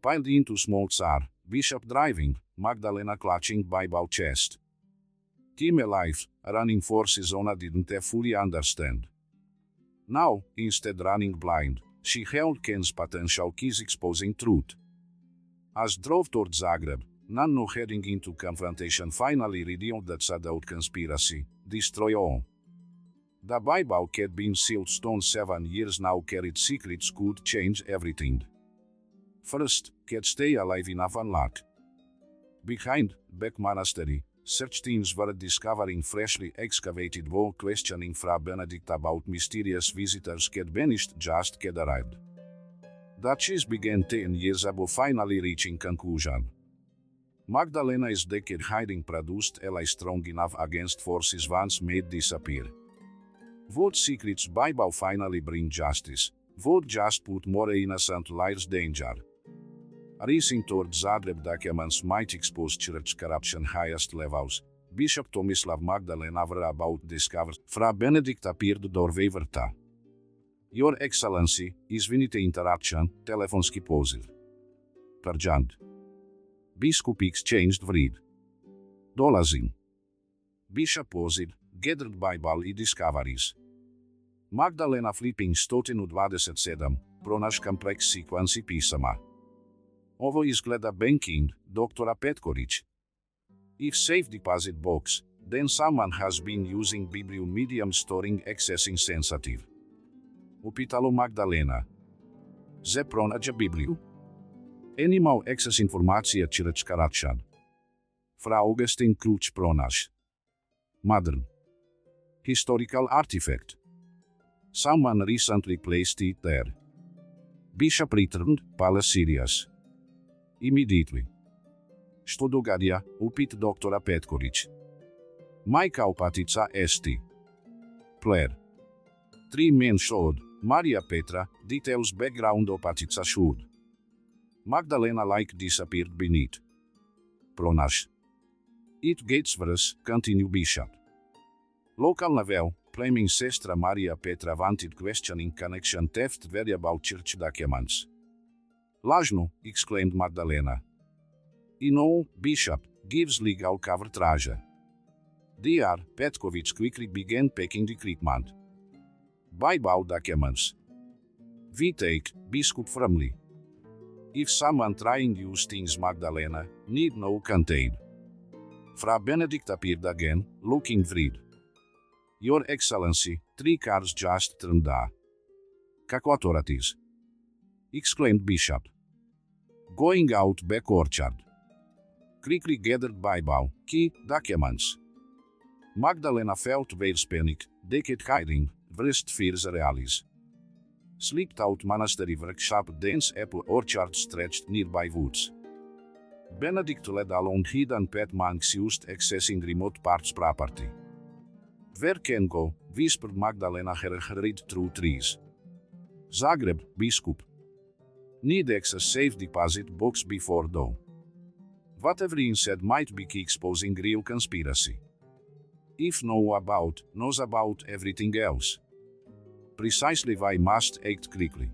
Piled into small car, Bishop driving, Magdalena clutching Bible chest. Team alive, running forces Ona didn't fully understand. Now, instead running blind, she held Ken's potential keys exposing truth. As drove toward Zagreb, none heading into confrontation finally revealed that adult conspiracy, destroy all. The Bible had been sealed stone 7 years now carried secrets could change everything. First, could stay alive enough unlock. Behind, back monastery, search teams were discovering freshly excavated wall questioning fra Benedict about mysterious visitors had vanished just had arrived. The chase began 10 years ago finally reaching conclusion. Magdalena's decade hiding produced ally strong enough against forces once made disappear. Would secrets Bible finally bring justice? Would just put more innocent lives danger? Racing toward Zagreb documents might expose church corruption highest levels. Bishop Tomislav Magdalena were about discovered. Fra Benedict appeared doorway vrta. Your Excellency, izvinite interruption, telefonski poziv. Urgent. Biskup exchanged word. Dolazim. Bishop poziv, gathered Bible I discoveries. Magdalena flipping 127, pronaš kompleks sekvenci pisama. Ovo izgleda banking, doktora Petković. If safe deposit box, then someone has been using Bibli medium storing accessing sensitive. Upitalo Magdalena. Ze pronađe Bibliju? Animal access informacija čirečka račan. Fra Augustin ključ pronaš. Modern. Historical artifact. Someone recently placed it there. Bishop returned, pale serious. Immediately. Što događa, upit doktora Petković. Majka opatica esti. Player. 3 men showed, Maria Petra, details background opatica should. Magdalena like disappeared beneath. Pronalazi. It gets worse, continued Bishop. Local novel, claiming Sestra Maria Petra wanted questioning connection theft very about church documents. Lažno, exclaimed Magdalena. Bishop gives legal coverage. Dr. Petkovic quickly began packing the equipment. Bible documents. We take, biskup firmly. If someone trying to use things Magdalena, need no contain. Fra Benedict appeared again, looking worried. Your Excellency, 3 cars just turned up. Kako authorities? Exclaimed Bishop. Going out back orchard. Quickly gathered Bible, key, documents. Magdalena felt waves panic, decade hiding, worst fears realize. Slipped out monastery workshop dense apple orchard stretched nearby woods. Benedict led along hidden pet monks used accessing remote parts property. Where can go? Whispered Magdalena read through trees. Zagreb, biskup. Need access safe deposit box before though. What everyone said might be exposing real conspiracy. If knows about everything else. Precisely why must act quickly.